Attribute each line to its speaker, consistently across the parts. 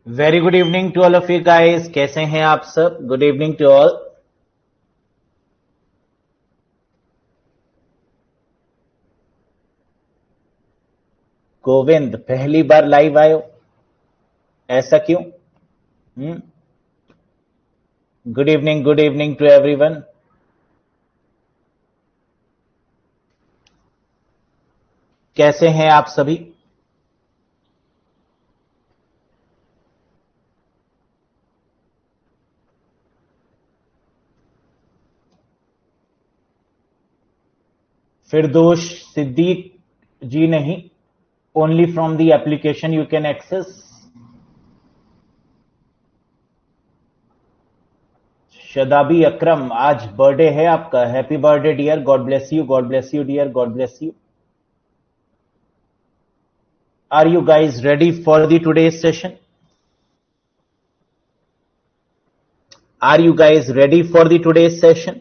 Speaker 1: Very good evening to all of you guys. कैसे हैं आप सब? Good evening to all. Govind, पहली बार लाइव आयो, ऐसा क्यों? Good evening to everyone. कैसे हैं आप सभी? फिरदोश सिद्दीक जी नहीं, only from the application you can access. Shadabi Akram, आज बर्थडे है आपका। Happy birthday dear, God bless you, God bless you dear, God bless you. Are you guys ready for the today's session? Are you guys ready for the today's session?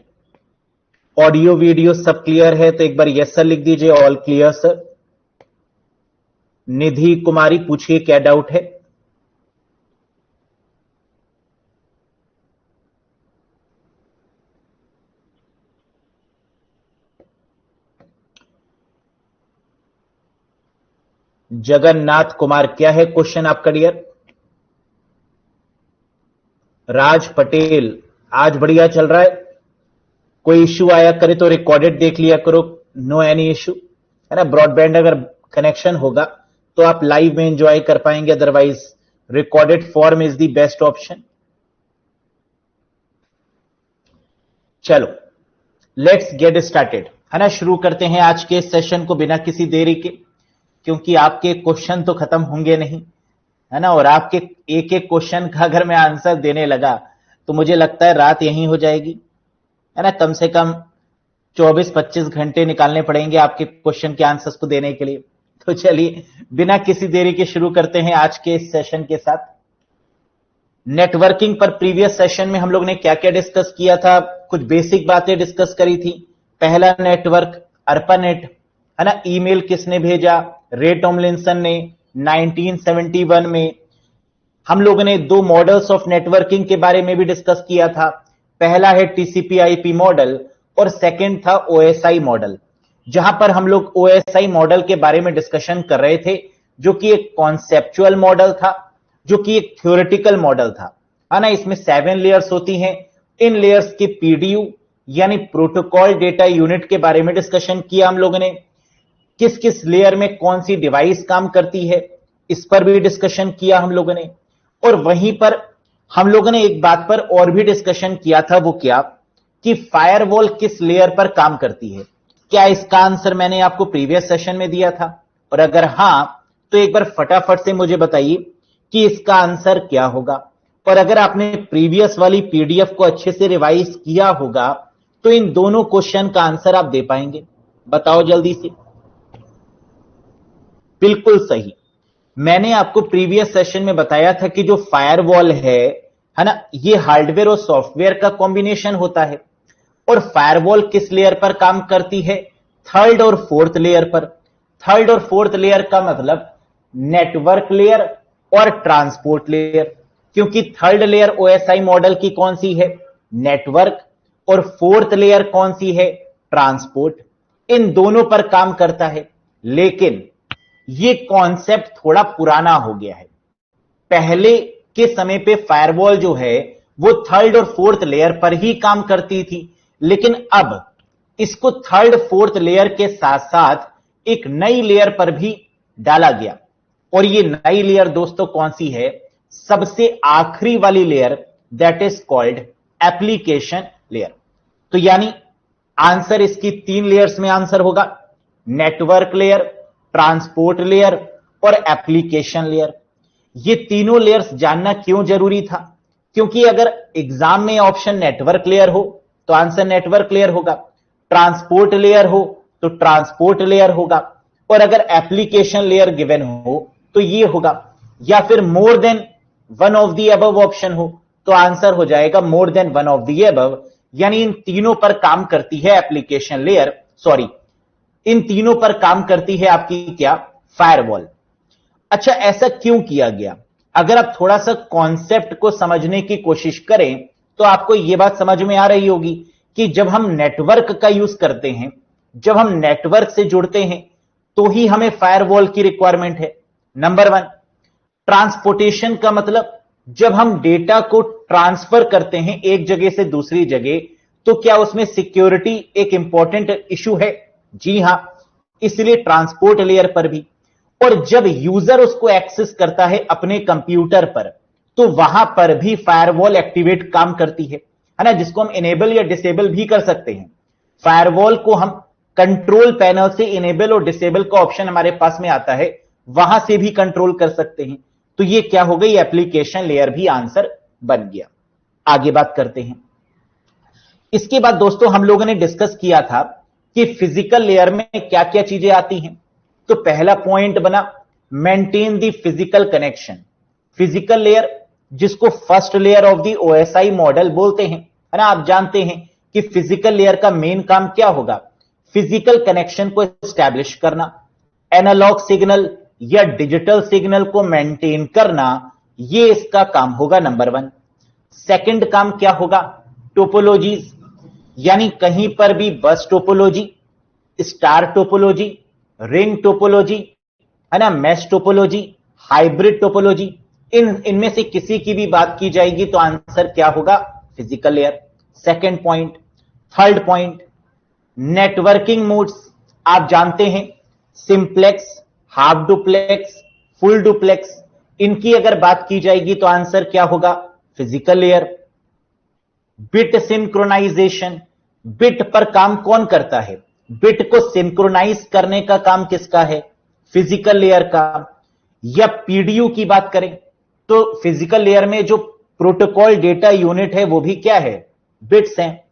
Speaker 1: Audio video सब clear है तो एक बार yes sir लिख दीजिए। All clear sir. Nidhi Kumari, पूछिए क्या doubt है? जगन्नाथ कुमार, क्या है क्वेश्चन आपका डियर? राज पटेल, आज बढ़िया चल रहा है। कोई इश्यू आया करे तो रिकॉर्डेड देख लिया करो, नो एनी इश्यू, है ना। ब्रॉडबैंड अगर कनेक्शन होगा तो आप लाइव में एंजॉय कर पाएंगे, otherwise recorded form is the best option. चलो लेट्स गेट स्टार्टेड, है ना। शुरू करते हैं आज के सेशन को बिना किसी देरी के, क्योंकि आपके क्वेश्चन तो खत्म होंगे नहीं, है ना। और आपके एक एक क्वेश्चन का अगर मैं आंसर देने लगा तो मुझे लगता है रात यहीं हो जाएगी, है ना। कम से कम 24-25 घंटे निकालने पड़ेंगे आपके क्वेश्चन के आंसर्स को देने के लिए। तो चलिए बिना किसी देरी के शुरू करते हैं आज के इस सेशन के साथ। नेटवर्किंग पर प्रीवियस सेशन में हम लोग ने क्या क्या डिस्कस किया था? कुछ बेसिक बातें डिस्कस करी थी। पहला नेटवर्क अर्पानेट, है ना। ईमेल किसने भेजा? रे टॉमलिंसन ने 1971 में। हम लोगों ने दो मॉडल्स ऑफ नेटवर्किंग के बारे में भी डिस्कस किया था। पहला है टीसीपी आईपी मॉडल और सेकंड था ओएसआई मॉडल, जहां पर हम लोग ओएसआई मॉडल के बारे में डिस्कशन कर रहे थे, जो कि एक कॉन्सेप्चुअल मॉडल था, जो कि एक थ्योरेटिकल मॉडल था, है ना। इसमें 7 लेयर्स होती हैं। इन लेयर्स के पीडीयू यानी प्रोटोकॉल डेटा यूनिट के बारे में डिस्कशन किया हम लोगों ने। किस किस लेयर में कौन सी डिवाइस काम करती है, इस पर भी डिस्कशन किया हम लोगों ने। और वहीं पर हम लोगों ने एक बात पर और भी डिस्कशन किया था, वो क्या कि फायरवॉल किस लेयर पर काम करती है। क्या इसका आंसर मैंने आपको प्रीवियस सेशन में दिया था? और अगर हां तो एक बार फटाफट से मुझे बताइए कि इसका आंसर क्या होगा। और अगर आपने प्रीवियस वाली पीडीएफ को अच्छे से रिवाइज किया होगा तो इन दोनों क्वेश्चन का आंसर आप दे पाएंगे। बताओ जल्दी से। बिल्कुल सही। मैंने आपको प्रीवियस सेशन में बताया था कि जो फायरवॉल है ना, ये हार्डवेयर और सॉफ्टवेयर का कॉम्बिनेशन होता है। और फायरवॉल किस लेयर पर काम करती है? थर्ड और फोर्थ लेयर पर। थर्ड और फोर्थ लेयर का मतलब नेटवर्क लेयर और ट्रांसपोर्ट लेयर, क्योंकि थर्ड लेयर ओएसआई मॉडल की कौन सी है? नेटवर्क। और फोर्थ लेयर कौन सी है? ट्रांसपोर्ट। इन दोनों पर काम करता है। लेकिन ये कॉन्सेप्ट थोड़ा पुराना हो गया है। पहले के समय पे फायरवॉल जो है वो थर्ड और फोर्थ लेयर पर ही काम करती थी, लेकिन अब इसको थर्ड फोर्थ लेयर के साथ साथ एक नई लेयर पर भी डाला गया। और ये नई लेयर दोस्तों कौन सी है? सबसे आखिरी वाली layer, that is called application layer. तो यानी आंसर इसकी 3 लेयर्स में आंसर होगा, नेटवर्क लेयर, ट्रांसपोर्ट लेयर और एप्लीकेशन लेयर। ये तीनों लेयर्स जानना क्यों जरूरी था? क्योंकि अगर एग्जाम में ऑप्शन नेटवर्क लेयर हो तो आंसर नेटवर्क लेयर होगा, ट्रांसपोर्ट लेयर हो तो ट्रांसपोर्ट लेयर होगा, और अगर एप्लीकेशन लेयर गिवन हो तो ये होगा। या फिर more than one of the above option हो तो आंसर हो जाएगा more than one of the above. यानी इन तीनों पर काम करती है एप्लीकेशन लेयर, सॉरी, इन तीनों पर काम करती है आपकी क्या? फायरवॉल। अच्छा, ऐसा क्यों किया गया? अगर आप थोड़ा सा कॉन्सेप्ट को समझने की कोशिश करें तो आपको यह बात समझ में आ रही होगी कि जब हम नेटवर्क का यूज करते हैं, जब हम नेटवर्क से जुड़ते हैं, तो ही हमें फायरवॉल की रिक्वायरमेंट है। नंबर वन, ट्रांसपोर्टेशन का मतलब जब हम डेटा को ट्रांसफर करते हैं एक जगह से दूसरी जगह, तो क्या उसमें सिक्योरिटी एक इंपॉर्टेंट इशू है? जी हां, इसलिए ट्रांसपोर्ट लेयर पर भी। और जब यूजर उसको एक्सेस करता है अपने कंप्यूटर पर, तो वहां पर भी फायरवॉल एक्टिवेट काम करती है ना, जिसको हम इनेबल या डिसेबल भी कर सकते हैं। फायरवॉल को हम कंट्रोल पैनल से इनेबल और डिसेबल का ऑप्शन हमारे पास में आता है, वहां से भी कंट्रोल कर सकते हैं। तो ये क्या हो गई, एप्लीकेशन लेयर भी आंसर बन गया। आगे बात करते हैं। इसके बाद दोस्तों हम लोगों ने डिस्कस किया था कि फिजिकल लेयर में क्या क्या चीजें आती हैं। तो पहला पॉइंट बना maintain the physical connection. Physical layer, जिसको first layer of the OSI model बोलते हैं, है ना। आप जानते हैं कि फिजिकल लेयर का मेन काम क्या होगा, फिजिकल कनेक्शन को एस्टैब्लिश करना, एनालॉग सिग्नल या डिजिटल सिग्नल को मेंटेन करना, ये इसका काम होगा नंबर वन। सेकंड काम क्या होगा, टोपोलॉजीज, यानी कहीं पर भी बस topology, star topology, ring topology, है ना, मैश टोपोलॉजी, हाइब्रिड टोपोलॉजी, इनमें से किसी की भी बात की जाएगी तो आंसर क्या होगा, physical layer. Second point. Third point, networking modes. आप जानते हैं simplex, half duplex, full duplex, इनकी अगर बात की जाएगी तो आंसर क्या होगा, physical layer. Bit synchronisation, bit पर काम कौन करता है, बिट को सिंक्रोनाइज करने का काम किसका है, फिजिकल लेयर का। या पीडीयू की बात करें तो फिजिकल लेयर में जो प्रोटोकॉल डेटा यूनिट है वो भी क्या है, बिट्स हैं।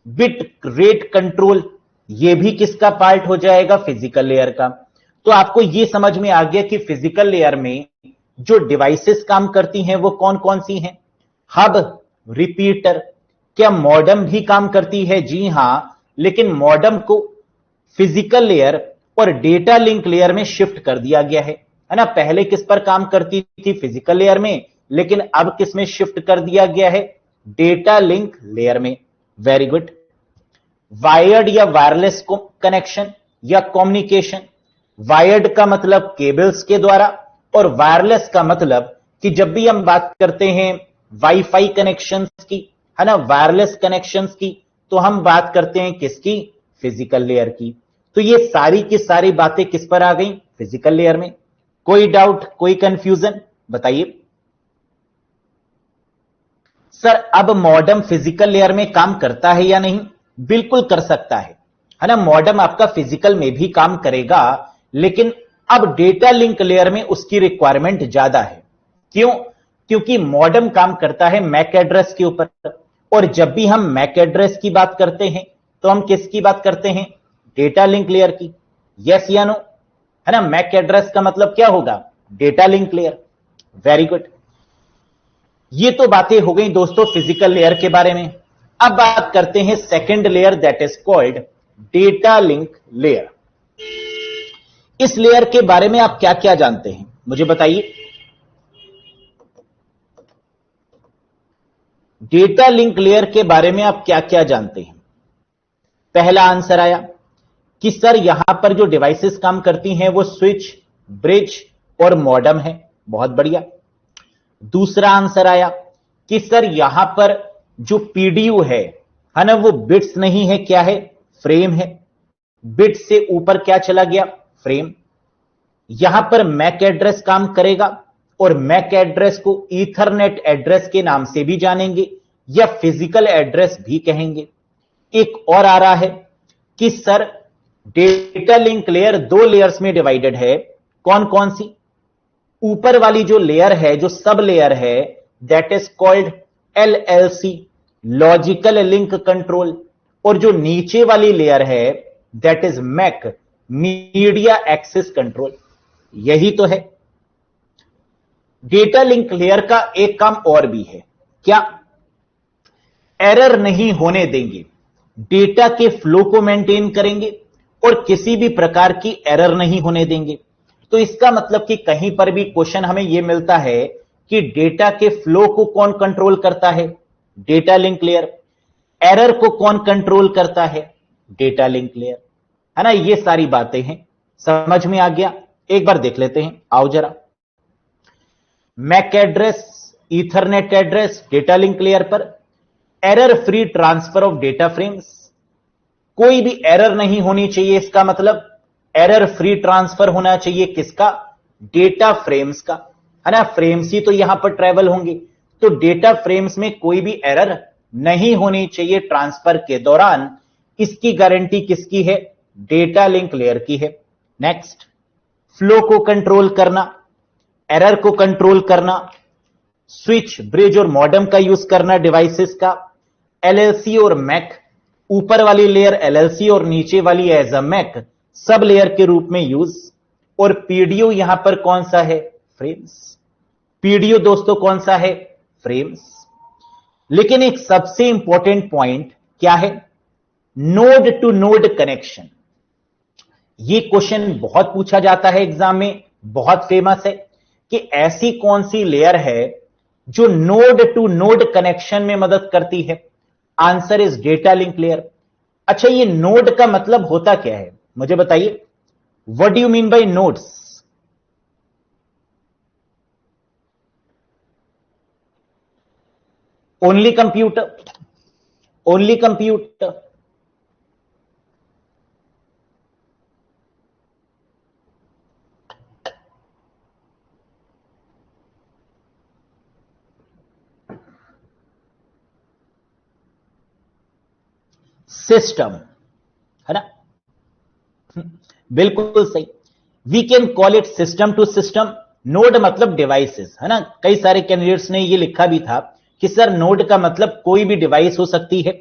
Speaker 1: बिट रेट कंट्रोल, ये भी किसका पार्ट हो जाएगा, फिजिकल लेयर का। तो आपको ये समझ में आ गया कि फिजिकल लेयर में जो डिवाइसेस काम करती हैं वो कौन कौन सी हैं। हब, रिपीटर, क्या मॉडेम भी काम करती है, जी हां, लेकिन मॉडेम को फिजिकल लेयर और डेटा लिंक लेयर में शिफ्ट कर दिया गया है ना। पहले किस पर काम करती थी, फिजिकल लेयर में, लेकिन अब किस में शिफ्ट कर दिया गया है, डेटा लिंक लेयर में। Very good. वायर्ड या वायरलेस कनेक्शन या कम्युनिकेशन। वायर्ड का मतलब केबल्स के द्वारा, और वायरलेस का मतलब कि जब भी हम बात करते हैं वाईफाई कनेक्शंस की, है ना, वायरलेस कनेक्शंस की, तो हम बात करते हैं किसकी, फिजिकल लेयर की। तो ये सारी की सारी बातें किस पर आ गई, फिजिकल लेयर में। कोई डाउट, कोई कंफ्यूजन, बताइए। सर अब मॉडेम फिजिकल लेयर में काम करता है या नहीं, बिल्कुल कर सकता है ना। मॉडेम आपका फिजिकल में भी काम करेगा, लेकिन अब डेटा लिंक लेयर में उसकी रिक्वायरमेंट ज्यादा है। क्यों, क्योंकि मॉडेम काम करता है मैक एड्रेस के ऊपर, और जब भी हम मैक एड्रेस की बात करते हैं तो हम किसकी बात करते हैं, डेटा लिंक लेयर की। यस या नो, है ना। मैक एड्रेस का मतलब क्या होगा, data link layer. Very good. ये तो बातें हो गई दोस्तों फिजिकल लेयर के बारे में। अब बात करते हैं second layer, that is called data link layer. इस लेयर के बारे में आप क्या क्या जानते हैं, मुझे बताइए। डेटा लिंक लेयर के बारे में आप क्या क्या जानते हैं। पहला आंसर आया कि सर यहां पर जो डिवाइसेस काम करती हैं वो स्विच, ब्रिज और मॉडेम है। बहुत बढ़िया। दूसरा आंसर आया कि सर यहां पर जो पीडीयू है ना, वो बिट्स नहीं है, क्या है, फ्रेम है। बिट से ऊपर क्या चला गया, फ्रेम। यहां पर मैक एड्रेस काम करेगा, और मैक एड्रेस को ईथरनेट एड्रेस के नाम से भी जानेंगे या फिजिकल एड्रेस भी कहेंगे। एक और आ रहा है कि सर डेटा लिंक लेयर दो लेयर्स में डिवाइडेड है, कौन कौन सी। ऊपर वाली जो लेयर है, जो सब लेयर है, that is called LLC, logical link control, और जो नीचे वाली लेयर है that is MAC, media access control. यही तो है। डेटा लिंक लेयर का एक काम और भी है, क्या, एरर नहीं होने देंगे, डेटा के फ्लो को मेंटेन करेंगे और किसी भी प्रकार की एरर नहीं होने देंगे। तो इसका मतलब कि कहीं पर भी क्वेश्चन हमें यह मिलता है कि डेटा के फ्लो को कौन कंट्रोल करता है, डेटा लिंक लेयर। एरर को कौन कंट्रोल करता है, डेटा लिंक लेयर, है ना। ये सारी बातें हैं, समझ में आ गया। एक बार देख लेते हैं, आओ जरा। MAC address, Ethernet address, data link layer पर error free transfer of data frames. कोई भी एरर नहीं होनी चाहिए, इसका मतलब एरर फ्री ट्रांसफर होना चाहिए किसका, डेटा फ्रेम्स का, है ना। फ्रेम्स ही तो यहां पर ट्रेवल होंगे, तो डेटा फ्रेम्स में कोई भी एरर नहीं होनी चाहिए ट्रांसफर के दौरान। इसकी गारंटी किसकी है, डेटा लिंक लेयर की है। नेक्स्ट, फ्लो को कंट्रोल करना, एरर को कंट्रोल करना, स्विच, ब्रिज और मॉडेम का यूज करना डिवाइसेस का। एलएलसी और मैक, ऊपर वाली लेयर एलएलसी और नीचे वाली as a MAC sub layer के रूप में यूज। और पीडीओ यहां पर कौन सा है, फ्रेम्स। पीडीओ दोस्तों कौन सा है, फ्रेम्स। लेकिन एक सबसे इंपॉर्टेंट पॉइंट क्या है, नोड टू नोड कनेक्शन। ये क्वेश्चन बहुत पूछा जाता है एग्जाम में, बहुत फेमस है कि ऐसी कौन सी लेयर है जो नोड टू नोड कनेक्शन में मदद करती है। Answer is data link layer. अच्छा, ये नोड का मतलब होता क्या है, मुझे बताइए। What do you mean by nodes. Only computer, only computer. System, है ना, बिल्कुल सही। We can call it system to system. Node मतलब डिवाइसेस, है ना। कई सारे कैंडिडेट्स ने ये लिखा भी था कि सर नोड का मतलब कोई भी डिवाइस हो सकती है,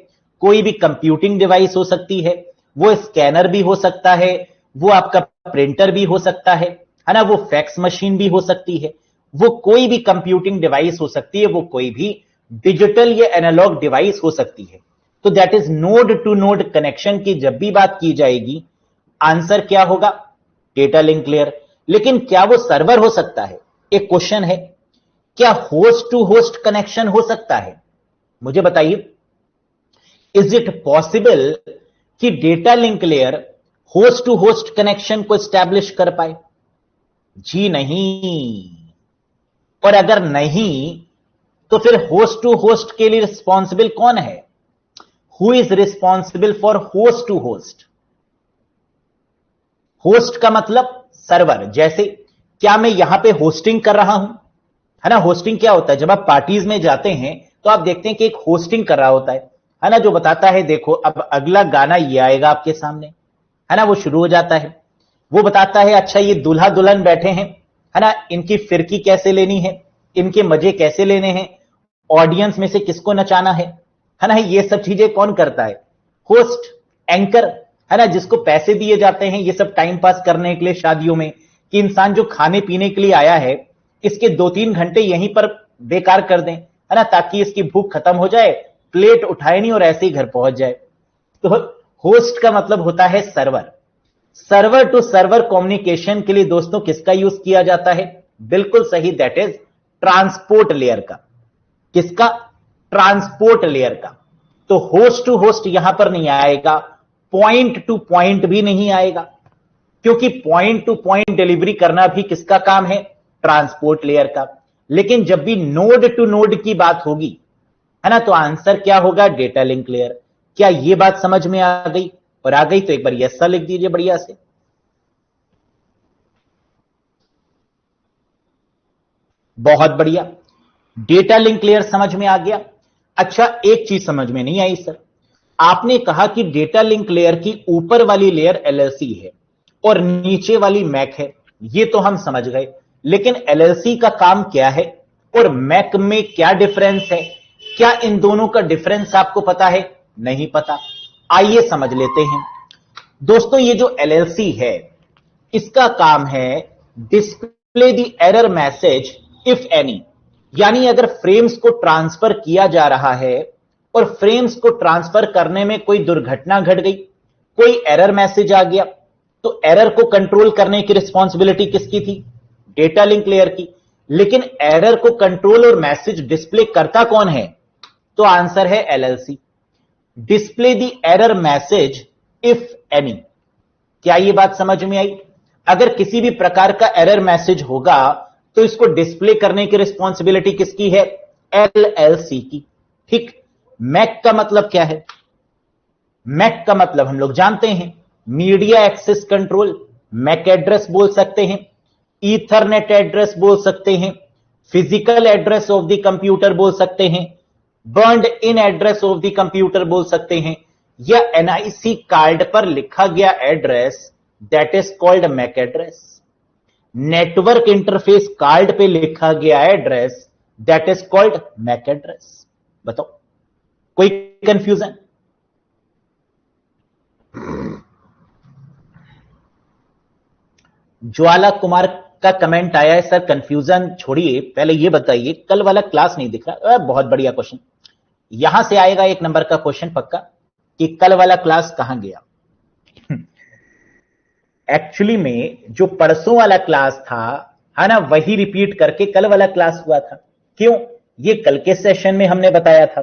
Speaker 1: कोई भी कंप्यूटिंग डिवाइस हो सकती है, वो स्कैनर भी हो सकता है, वो आपका प्रिंटर भी हो सकता है ना, वो फैक्स मशीन भी हो सकती है, वो कोई भी कंप्यूटिंग डिवाइस हो सकती है, वो कोई भी डिजिटल या एनालॉग डिवाइस हो सकती है। तो that is node to node connection की जब भी बात की जाएगी, आंसर क्या होगा, डेटा लिंक लेयर। लेकिन क्या वो सर्वर हो सकता है, एक क्वेश्चन है। क्या होस्ट टू होस्ट कनेक्शन हो सकता है, मुझे बताइए। इज इट पॉसिबल कि data link layer host to host connection को एस्टैब्लिश कर पाए, जी नहीं। और अगर नहीं, तो फिर होस्ट टू होस्ट के लिए रिस्पॉन्सिबल कौन है, who is responsible for host to host. Host का मतलब सर्वर। जैसे क्या मैं यहां पे होस्टिंग कर रहा हूं, है ना। होस्टिंग क्या होता है, जब आप पार्टीज में जाते हैं तो आप देखते हैं कि एक होस्टिंग कर रहा होता है ना, जो बताता है देखो अब अगला गाना ये आएगा आपके सामने, है ना, वो शुरू हो जाता है। वो बताता है अच्छा ये दूल्हा दुल्हन बैठे हैं, है ना, इनकी फिरकी कैसे लेनी है, इनके मजे कैसे लेने हैं, ऑडियंस में से किसको नचाना है ना। ये सब चीजें कौन करता है, होस्ट, एंकर, है ना, जिसको पैसे दिए जाते हैं ये सब टाइम पास करने के लिए शादियों में, कि इंसान जो खाने पीने के लिए आया है इसके 2-3 घंटे यहीं पर बेकार कर दें, है ना, ताकि इसकी भूख खत्म हो जाए, प्लेट उठाए नहीं और ऐसे ही घर पहुंच जाए। तो होस्ट का मतलब होता है server. Server to server communication के लिए दोस्तों किसका यूज किया जाता है, बिल्कुल सही, दैट इज ट्रांसपोर्ट लेयर का। किसका, ट्रांसपोर्ट लेयर का। तो होस्ट टू होस्ट यहां पर नहीं आएगा, पॉइंट टू पॉइंट भी नहीं आएगा, क्योंकि पॉइंट टू पॉइंट डिलीवरी करना भी किसका काम है, ट्रांसपोर्ट लेयर का। लेकिन जब भी नोड टू नोड की बात होगी, है ना, तो आंसर क्या होगा, डेटा लिंक लेयर। क्या यह बात समझ में आ गई, और आ गई तो एक बार यस सा लिख दीजिए बढ़िया से। बहुत बढ़िया, डेटा लिंक लेयर समझ में आ गया। अच्छा, एक चीज समझ में नहीं आई सर, आपने कहा कि डेटा लिंक लेयर की ऊपर वाली लेयर एलएलसी है और नीचे वाली मैक है, ये तो हम समझ गए। लेकिन एलएलसी का काम क्या है और मैक में क्या डिफरेंस है, क्या इन दोनों का डिफरेंस आपको पता है, नहीं पता। आइए समझ लेते हैं दोस्तों। ये जो एलएलसी है इसका काम है display the error message if any, यानी अगर फ्रेम्स को ट्रांसफर किया जा रहा है और फ्रेम्स को ट्रांसफर करने में कोई दुर्घटना घट गई, कोई एरर मैसेज आ गया, तो एरर को कंट्रोल करने की रिस्पांसिबिलिटी किसकी थी, डेटा लिंक लेयर की। लेकिन एरर को कंट्रोल और मैसेज डिस्प्ले करता कौन है? तो आंसर है LLC. Display the error message if any. क्या ये बात समझ में आई? अगर किसी भी प्रकार का एरर मैसेज होगा तो इसको डिस्प्ले करने की रिस्पॉन्सिबिलिटी किसकी है? एलएलसी की। ठीक। मैक का मतलब क्या है? मैक का मतलब हम लोग जानते हैं, media access control. MAC address बोल सकते हैं, ईथरनेट एड्रेस बोल सकते हैं, physical address of the computer बोल सकते हैं, burned in address of the computer बोल सकते हैं, या एनआईसी कार्ड पर लिखा गया address, that is called MAC address. Network interface card पे लिखा गया address, that is called MAC address. बताओ, कोई कंफ्यूजन? ज्वाला कुमार का कमेंट आया है, सर कंफ्यूजन छोड़िए, पहले ये बताइए कल वाला क्लास नहीं दिख रहा। बहुत बढ़िया क्वेश्चन। यहां से आएगा एक नंबर का क्वेश्चन पक्का कि कल वाला क्लास कहां गया। एक्चुअली में जो परसों वाला क्लास था, है ना, वही रिपीट करके कल वाला क्लास हुआ था। क्यों? ये कल के सेशन में हमने बताया था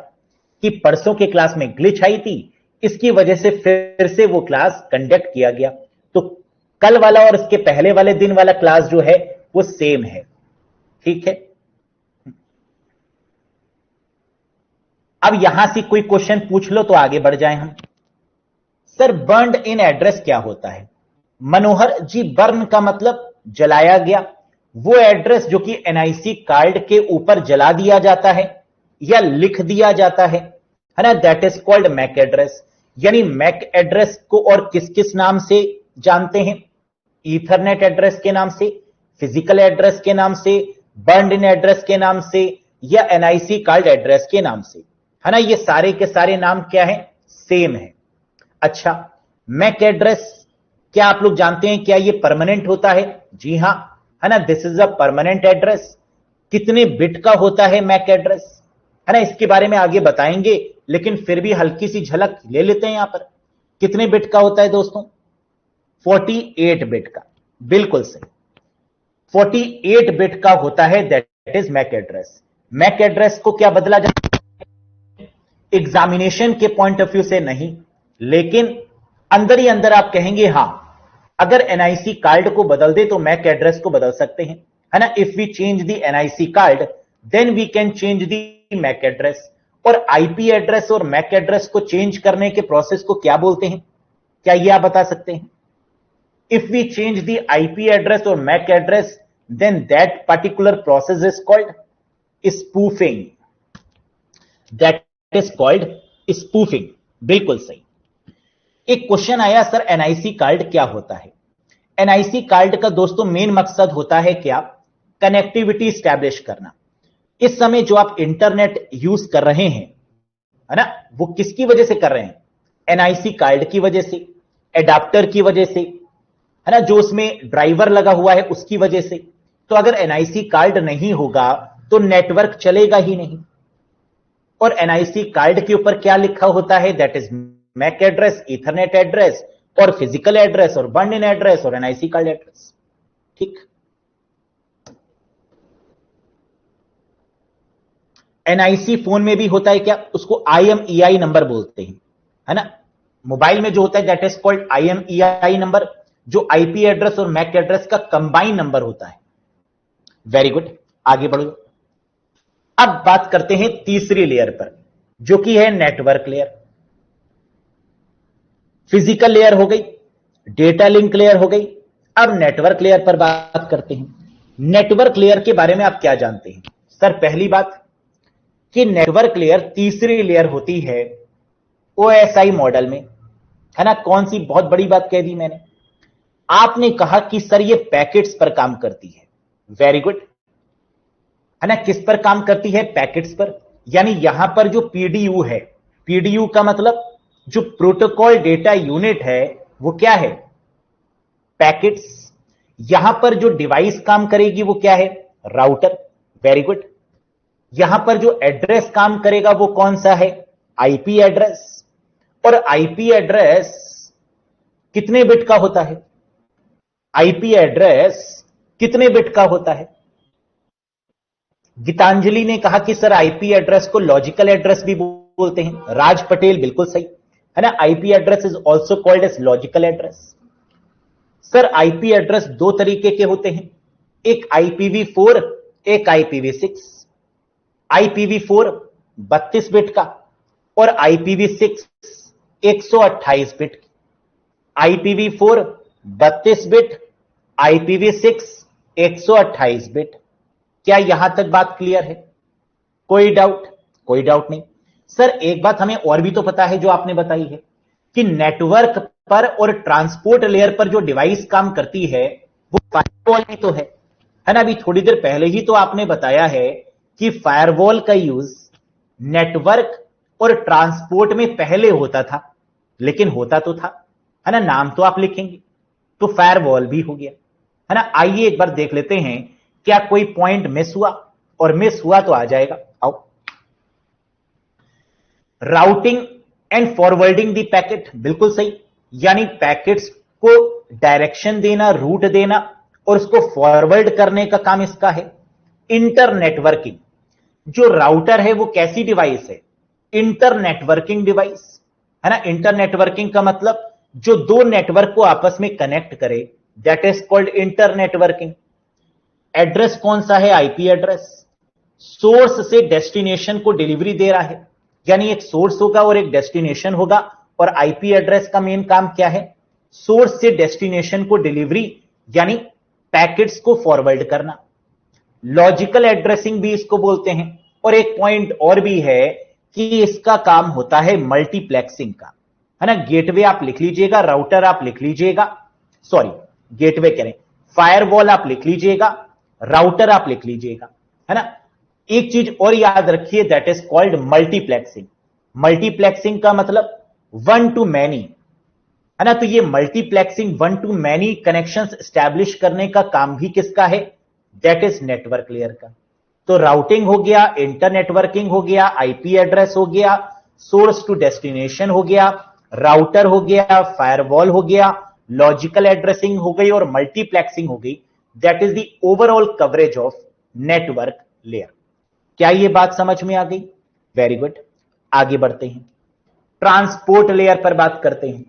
Speaker 1: कि परसों के क्लास में ग्लिच आई थी, इसकी वजह से फिर से वो क्लास कंडक्ट किया गया। तो कल वाला और इसके पहले वाले दिन वाला क्लास जो है वो सेम है। ठीक है। अब यहां से कोई क्वेश्चन पूछ लो तो आगे बढ़ जाएं हम। सर बर्न्ड इन एड्रेस क्या होता है? मनोहर जी, बर्न का मतलब जलाया गया। वो एड्रेस जो कि एनआईसी कार्ड के ऊपर जला दिया जाता है या लिख दिया जाता है ना, that is called MAC address. यानी मैक एड्रेस को और किस किस नाम से जानते हैं? ईथरनेट एड्रेस के नाम से, फिजिकल एड्रेस के नाम से, बर्न्ड इन एड्रेस के नाम से, या एनआईसी कार्ड एड्रेस के नाम से, है ना। ये सारे के सारे नाम क्या है? सेम है। अच्छा, मैक एड्रेस क्या आप लोग जानते हैं क्या ये परमानेंट होता है? जी हां, है ना, this is a permanent address. कितने बिट का होता है मैक एड्रेस, है ना, इसके बारे में आगे बताएंगे, लेकिन फिर भी हल्की सी झलक ले लेते हैं यहां पर। कितने बिट का होता है दोस्तों? 48 बिट का। बिल्कुल सही, 48 बिट का होता है, that is MAC address. MAC address को क्या बदला जाता है? एग्जामिनेशन के पॉइंट ऑफ व्यू से नहीं, लेकिन अंदर ही अंदर आप कहेंगे हां, अगर एनआईसी कार्ड को बदल दे तो मैक एड्रेस को बदल सकते हैं, है ना। If we change the NIC card then we can change the MAC address. और आईपी एड्रेस और मैक एड्रेस को चेंज करने के प्रोसेस को क्या बोलते हैं? क्या ये आप बता सकते हैं? If we change the IP address or MAC address, then that particular process is called spoofing. That is called spoofing. बिल्कुल सही। एक क्वेश्चन आया, सर एनआईसी कार्ड क्या होता है? एनआईसी कार्ड का दोस्तों मेन मकसद होता है क्या? कनेक्टिविटी स्टैब्लिश करना। इस समय जो आप इंटरनेट यूज कर रहे हैं, है ना, वो किसकी वजह से कर रहे हैं? एनआईसी कार्ड की वजह से, एडाप्टर की वजह से, है ना, जो उसमें ड्राइवर लगा हुआ है उसकी वजह से। तो अगर एनआईसी कार्ड नहीं होगा तो नेटवर्क चलेगा ही नहीं। और एनआईसी कार्ड के ऊपर क्या लिखा होता है? That is MAC address, Ethernet address, और फिजिकल एड्रेस, और बर्न्ड इन एड्रेस, और एनआईसी कार्ड एड्रेस। ठीक। एनआईसी फोन में भी होता है क्या? उसको IMEI नंबर बोलते हैं, है ना। मोबाइल में जो होता है that is called IMEI number, जो आईपी एड्रेस और मैक एड्रेस का कंबाइन नंबर होता है। वेरी गुड, आगे बढ़ो। अब बात करते हैं तीसरी लेयर पर, जो कि है नेटवर्क लेयर। फिजिकल लेयर हो गई, डेटा लिंक लेयर हो गई, अब नेटवर्क लेयर पर बात करते हैं। नेटवर्क लेयर के बारे में आप क्या जानते हैं? सर पहली बात कि नेटवर्क लेयर तीसरी लेयर होती है OSI मॉडल में, है ना। कौन सी बहुत बड़ी बात कह दी मैंने? आपने कहा कि सर ये पैकेट्स पर काम करती है। वेरी गुड, है ना। किस पर काम करती है? पैकेट्स पर। यानी यहां पर जो पीडीयू है, पीडीयू का मतलब जो प्रोटोकॉल डेटा यूनिट है, वो क्या है? पैकेट्स। यहां पर जो डिवाइस काम करेगी वो क्या है? राउटर। Very good. यहां पर जो एड्रेस काम करेगा वो कौन सा है? IP address. और आईपी एड्रेस कितने बिट का होता है? आईपी एड्रेस कितने बिट का होता है? गीतांजलि ने कहा कि सर आईपी एड्रेस को लॉजिकल एड्रेस भी बोलते हैं। राज पटेल बिल्कुल सही है ना, IP address is also called as logical address. Sir IP address दो तरीके के होते हैं, एक IPv4 एक IPv6। IPv4 32 बिट का और IPv6 128 बिट की। IPv4 32 bit, IPv6 128 bit. क्या यहां तक बात क्लियर है? कोई डाउट? कोई डाउट नहीं। सर एक बात हमें और भी तो पता है जो आपने बताई है कि नेटवर्क पर और ट्रांसपोर्ट लेयर पर जो डिवाइस काम करती है वो फायरवॉल भी तो है ना। अभी थोड़ी देर पहले ही तो आपने बताया है कि फायरवॉल का यूज नेटवर्क और ट्रांसपोर्ट में पहले होता था, लेकिन होता तो था, है ना, नाम तो आप लिखेंगे, तो फायरवॉल भी हो गया, है ना। आइए एक बार देख लेते हैं क्या कोई पॉइंट मिस हुआ, और मिस हुआ तो आ जाएगा। आओ, routing and forwarding the packet, बिल्कुल सही, यानी पैकेट्स को डायरेक्शन देना, रूट देना और उसको फॉरवर्ड करने का काम इसका है। इंटरनेटवर्किंग, जो राउटर है वो कैसी डिवाइस है? इंटरनेटवर्किंग डिवाइस, है ना। इंटरनेटवर्किंग का मतलब जो दो नेटवर्क को आपस में कनेक्ट करे, that is called internetworking. Address कौन सा है? IP address. सोर्स से डेस्टिनेशन को डिलीवरी दे रहा है, यानी एक सोर्स होगा और एक डेस्टिनेशन होगा, और आईपी एड्रेस का मेन काम क्या है? सोर्स से डेस्टिनेशन को डिलीवरी, यानी पैकेट्स को फॉरवर्ड करना। लॉजिकल एड्रेसिंग भी इसको बोलते हैं। और एक पॉइंट और भी है कि इसका काम होता है मल्टीप्लेक्सिंग का, है ना। गेटवे आप लिख लीजिएगा, राउटर आप लिख लीजिएगा, सॉरी गेटवे करें, फायरवॉल आप लिख लीजिएगा, राउटर आप लिख लीजिएगा, है ना। एक चीज और याद रखिए, that is called multiplexing. Multiplexing का मतलब वन टू मैनी, है ना। तो ये multiplexing one two many connections establish करने का काम भी किसका है? दैट इज नेटवर्क लेयर का। तो राउटिंग हो गया, इंटरनेटवर्किंग हो गया, आईपी एड्रेस हो गया, सोर्स टू डेस्टिनेशन हो गया, राउटर हो गया, फायरवॉल हो गया, लॉजिकल एड्रेसिंग हो गई और मल्टीप्लेक्सिंग हो गई। That is the overall coverage of network layer. क्या यह बात समझ में आ गई? Very good. आगे बढ़ते हैं, ट्रांसपोर्ट लेयर पर बात करते हैं।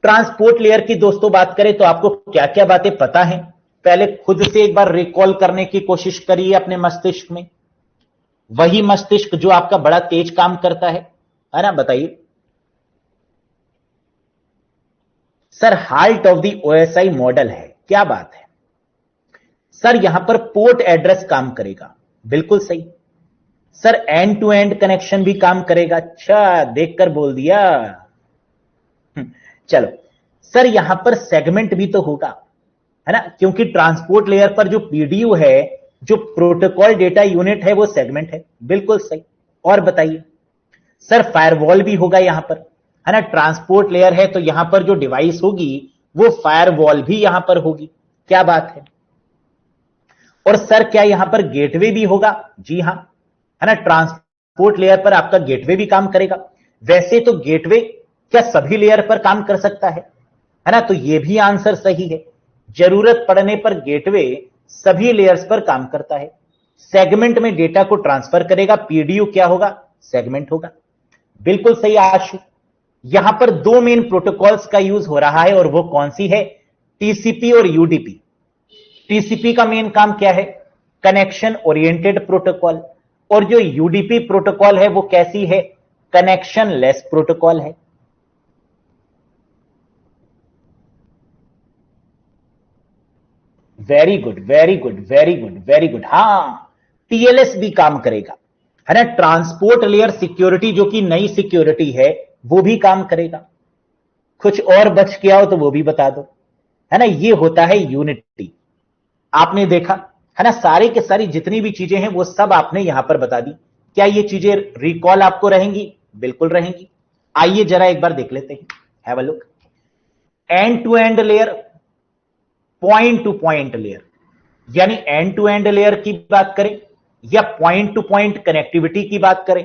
Speaker 1: ट्रांसपोर्ट लेयर की दोस्तों बात करें तो आपको क्या क्या बातें पता हैं? पहले खुद से एक बार रिकॉल करने की कोशिश करिए अपने मस्तिष्क में, वही मस्तिष्क जो आपका बड़ा तेज काम करता है ना। बताइए sir, heart of the OSI model है, क्या बात है सर? यहां पर पोर्ट एड्रेस काम करेगा, बिल्कुल सही sir. End to end connection भी काम करेगा, अच्छा देखकर बोल दिया। चलो सर, यहां पर सेगमेंट भी तो होगा, है ना, क्योंकि ट्रांसपोर्ट लेयर पर जो PDU है, जो प्रोटोकॉल डेटा यूनिट है, वो सेगमेंट है, बिल्कुल सही। और बताइए सर, फायरवॉल भी होगा यहां पर, है ना। ट्रांसपोर्ट लेयर है तो यहां पर जो डिवाइस होगी वो फायरवॉल भी यहां पर होगी, क्या बात है। और सर क्या यहां पर गेटवे भी होगा? जी हां, है ना। ट्रांसपोर्ट लेयर पर आपका गेटवे भी काम करेगा। वैसे तो गेटवे क्या सभी लेयर पर काम कर सकता है ना, तो यह भी आंसर सही है। जरूरत पड़ने पर गेटवे सभी लेयर्स पर काम करता है। सेगमेंट में डेटा को ट्रांसफर करेगा, PDU क्या होगा? सेगमेंट होगा, बिल्कुल सही आशु। यहां पर दो मेन प्रोटोकॉल्स का यूज हो रहा है, और वो कौन सी है? TCP और UDP। TCP का मेन काम क्या है? Connection oriented protocol. और जो UDP प्रोटोकॉल है वो कैसी है? कनेक्शन लेस प्रोटोकॉल है। Very good, very good, very good, very good. हां, TLS भी काम करेगा, है ना। ट्रांसपोर्ट लेयर सिक्योरिटी जो कि नई सिक्योरिटी है, वो भी काम करेगा। कुछ और बच गया हो तो वो भी बता दो, है ना। ये होता है यूनिटी। आपने देखा है ना, सारी के सारी जितनी भी चीजें हैं वो सब आपने यहां पर बता दी। क्या ये चीजें रिकॉल आपको रहेंगी? बिल्कुल रहेंगी। आइए जरा एक बार देख लेते हैं, have a look. End to end layer, point to point layer, यानी एंड टू एंड लेयर की बात करें या पॉइंट टू पॉइंट कनेक्टिविटी की बात करें,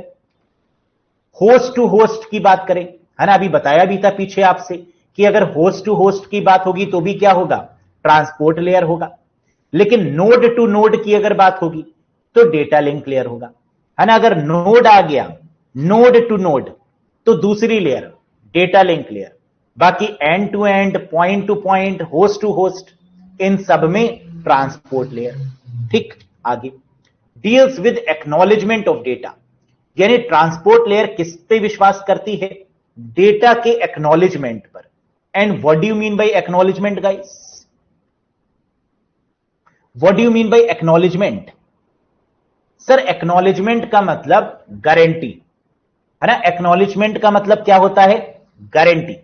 Speaker 1: होस्ट टू होस्ट की बात करें, है ना। अभी बताया भी था पीछे आपसे कि अगर होस्ट टू होस्ट की बात होगी तो भी क्या होगा? ट्रांसपोर्ट लेयर होगा। लेकिन नोड टू नोड की अगर बात होगी तो डेटा लिंक लेयर होगा, है ना। अगर नोड आ गया, नोड टू नोड, तो दूसरी लेयर डेटा लिंक लेयर। बाकी end to end, point to point, host to host, इन सब में ट्रांसपोर्ट लेयर। ठीक, आगे deals with acknowledgement of data, यानी ट्रांसपोर्ट लेयर किस पे विश्वास करती है? डेटा के एक्नॉलेजमेंट पर। And what do you mean by acknowledgement guys? What do you mean by acknowledgement? Sir acknowledgement का मतलब गारंटी, है ना। एक्नॉलेजमेंट का मतलब क्या होता है? गारंटी।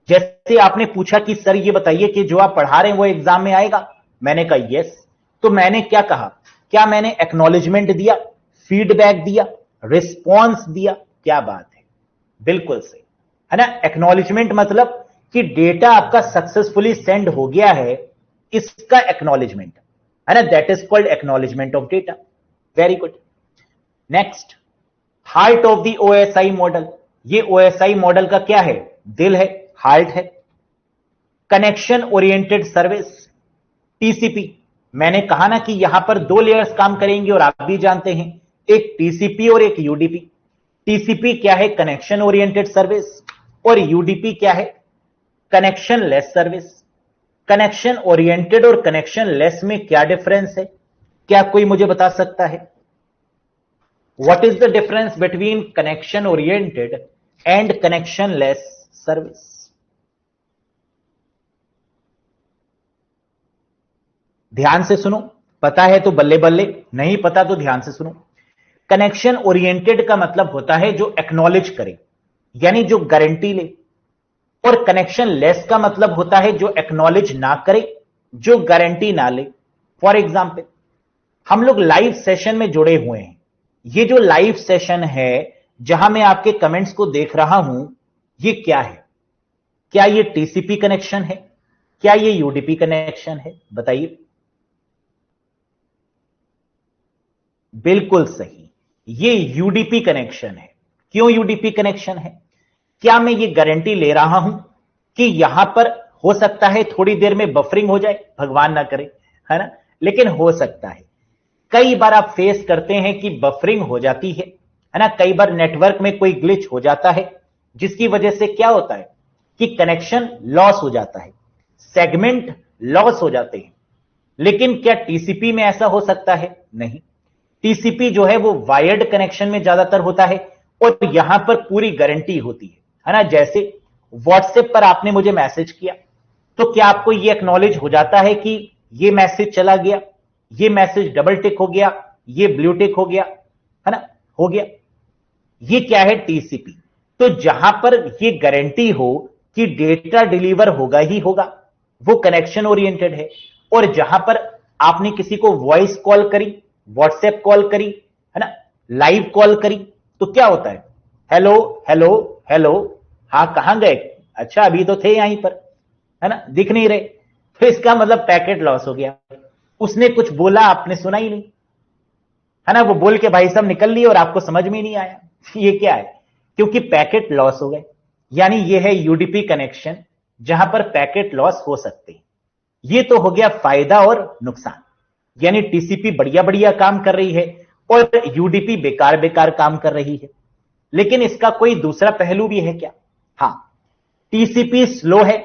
Speaker 1: जैसे आपने पूछा कि सर ये बताइए कि जो आप पढ़ा रहे हैं वो एग्जाम में आएगा, मैंने कहा यस, तो मैंने क्या कहा? क्या मैंने एक्नॉलेजमेंट दिया, फीडबैक दिया, रिस्पॉन्स दिया? क्या बात है, बिल्कुल सही, है ना। एक्नॉलेजमेंट मतलब कि डेटा आपका सक्सेसफुली सेंड हो गया है, इसका एक्नॉलेजमेंट, है ना। That is called acknowledgement of data. Very good. Next, heart of the OSI model. ये ओएसआई मॉडल का क्या है? दिल है, हार्ट है। Connection oriented service, TCP. मैंने कहा ना कि यहां पर दो लेयर्स काम करेंगे और आप भी जानते हैं, एक टीसीपी और एक यूडीपी। टीसीपी क्या है? Connection oriented service. और यूडीपी क्या है? Connection less service. Connection oriented और कनेक्शन लेस में क्या डिफरेंस है? क्या कोई मुझे बता सकता है? What is the difference between connection oriented and connection less service? ध्यान से सुनो, पता है तो बल्ले बल्ले, नहीं पता तो ध्यान से सुनो। कनेक्शन ओरिएंटेड का मतलब होता है जो एक्नॉलेज करे, यानी जो गारंटी ले। और कनेक्शन लेस का मतलब होता है जो एक्नॉलेज ना करे, जो गारंटी ना ले। फॉर एग्जाम्पल, हम लोग लाइव सेशन में जुड़े हुए हैं। ये जो लाइव सेशन है जहां मैं आपके कमेंट्स को देख रहा हूं, ये क्या है? क्या ये टीसीपी कनेक्शन है? क्या ये यूडीपी कनेक्शन है? बताइए। बिल्कुल सही, ये यूडीपी कनेक्शन है। क्यों यूडीपी कनेक्शन है? क्या मैं ये गारंटी ले रहा हूं कि यहां पर हो सकता है थोड़ी देर में बफरिंग हो जाए, भगवान ना करे, है ना, लेकिन हो सकता है। कई बार आप फेस करते हैं कि बफरिंग हो जाती है ना। कई बार नेटवर्क में कोई ग्लिच हो जाता है, जिसकी वजह से क्या होता है कि कनेक्शन लॉस हो जाता है, सेगमेंट लॉस हो जाते हैं। लेकिन क्या टीसीपी में ऐसा हो सकता है? नहीं। टीसीपी जो है वो वायर्ड कनेक्शन में ज्यादातर होता है और यहां पर पूरी गारंटी होती है ना। जैसे व्हाट्सएप पर आपने मुझे मैसेज किया, तो क्या आपको ये एक्नॉलेज हो जाता है कि ये मैसेज चला गया, ये मैसेज डबल टिक हो गया, ये ब्लू टिक हो गया, है ना, हो गया। ये क्या है? टीसीपी। तो जहां पर ये गारंटी हो कि डेटा डिलीवर होगा ही होगा, वो कनेक्शन ओरिएंटेड है। और जहां पर आपने किसी को वॉइस कॉल करी, व्हाट्सएप कॉल करी, है ना, लाइव कॉल करी, तो क्या होता है? हेलो हेलो हेलो, हाँ कहां गए? अच्छा अभी तो थे यहीं पर, है ना, दिख नहीं रहे। तो इसका मतलब पैकेट लॉस हो गया। उसने कुछ बोला, आपने सुना ही नहीं, है ना, वो बोल के भाई साहब निकल लिए और आपको समझ में नहीं आया। ये क्या है? क्योंकि पैकेट लॉस हो गए। यानी ये है यूडीपी कनेक्शन, जहां पर पैकेट लॉस हो सकते हैं। ये तो हो गया फायदा और नुकसान, यानी टीसीपी बढ़िया बढ़िया काम कर रही है और यूडीपी बेकार बेकार काम कर रही है। लेकिन इसका कोई दूसरा पहलू भी है क्या? हां, टीसीपी स्लो है